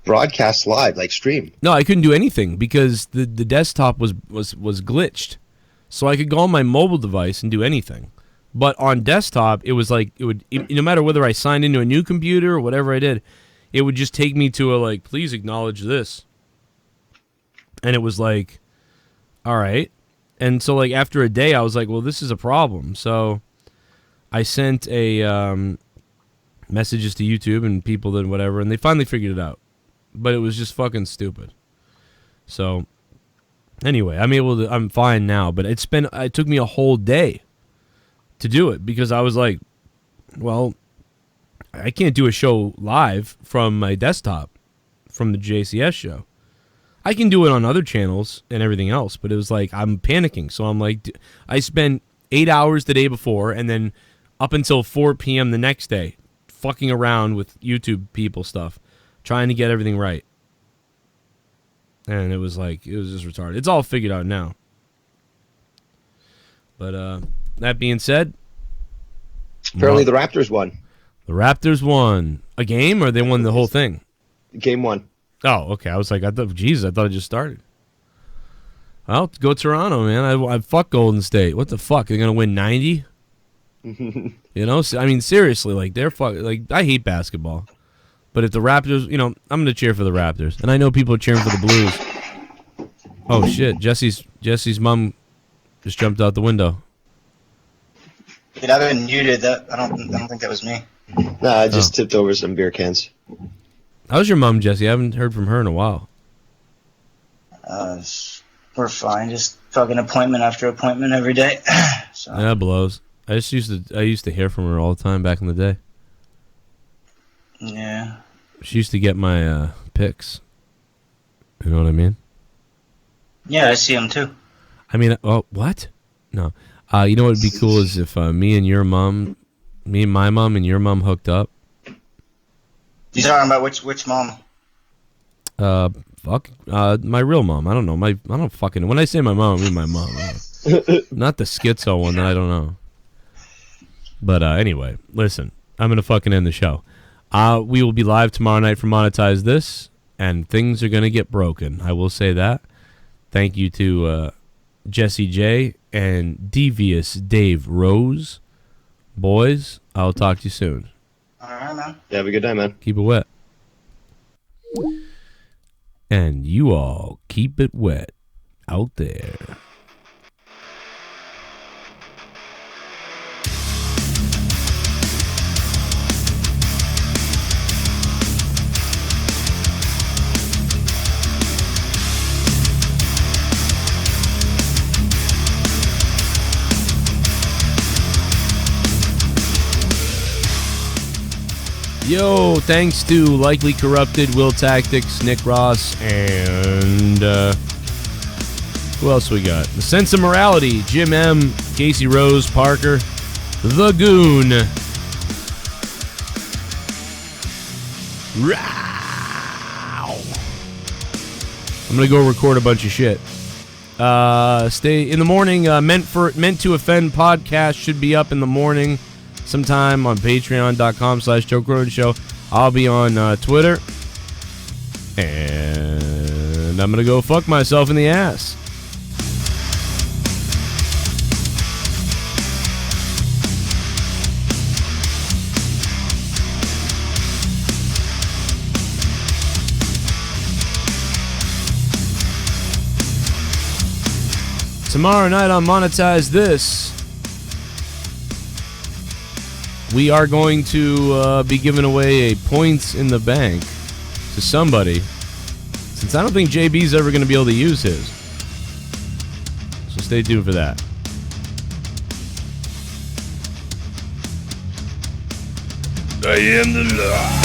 broadcast live, like stream. No, I couldn't do anything because the desktop was glitched. So I could go on my mobile device and do anything. But on desktop, it was like no matter whether I signed into a new computer or whatever I did, it would just take me to a like, please acknowledge this. And it was like, all right. And so like after a day, I was like, well, this is a problem. So I sent a messages to YouTube and people and whatever, and they finally figured it out. But it was just fucking stupid. So anyway, I'm fine now, but it took me a whole day to do it because I was like, well, I can't do a show live from my desktop from the JCS show. I can do it on other channels and everything else, but it was like I'm panicking. So I'm like, I spent 8 hours the day before and then up until 4 p.m. the next day fucking around with YouTube people stuff, trying to get everything right. And it was just retarded. It's all figured out now. But that being said, apparently the Raptors won. The Raptors won a game, or they won the whole thing? Game 1. Oh, okay. I was like, I thought it just started. Well, go Toronto, man. I fuck Golden State. What the fuck? They're gonna win 90? You know, I mean, seriously, like they're like I hate basketball, but if the Raptors, you know, I'm gonna cheer for the Raptors, and I know people are cheering for the Blues. Oh shit, Jesse's mom just jumped out the window. Dude, I've been muted. That I don't think that was me. Nah, I just tipped over some beer cans. How's your mom, Jesse? I haven't heard from her in a while. We're fine. Just fucking appointment after appointment every day. So. Yeah, that blows. I used to hear from her all the time back in the day. Yeah. She used to get my pics. You know what I mean? Yeah, I see them too. I mean, oh, what? No. You know what would be cool is if me and my mom and your mom hooked up. You talking about which mom? My real mom. I don't know. I don't fucking know. When I say my mom, I mean my mom. Not the schizo one that I don't know. But anyway, listen. I'm going to fucking end the show. We will be live tomorrow night for Monetize This, and things are going to get broken. I will say that. Thank you to Jesse J and Devious Dave Rose. Boys, I'll talk to you soon. All right, man. Yeah, have a good night, man. Keep it wet. And you all keep it wet out there. Yo, thanks to Likely Corrupted, Will Tactics, Nick Ross, and who else we got? The Sense of Morality, Jim M, Casey Rose, Parker, The Goon. I'm gonna go record a bunch of shit. Stay in the morning. Meant to Offend podcast should be up in the morning. Sometime on patreon.com/Joe Show. I'll be on Twitter. And I'm going to go fuck myself in the ass. Tomorrow night on Monetize This, we are going to be giving away a points in the bank to somebody, since I don't think JB's ever going to be able to use his. So stay tuned for that. I am the law.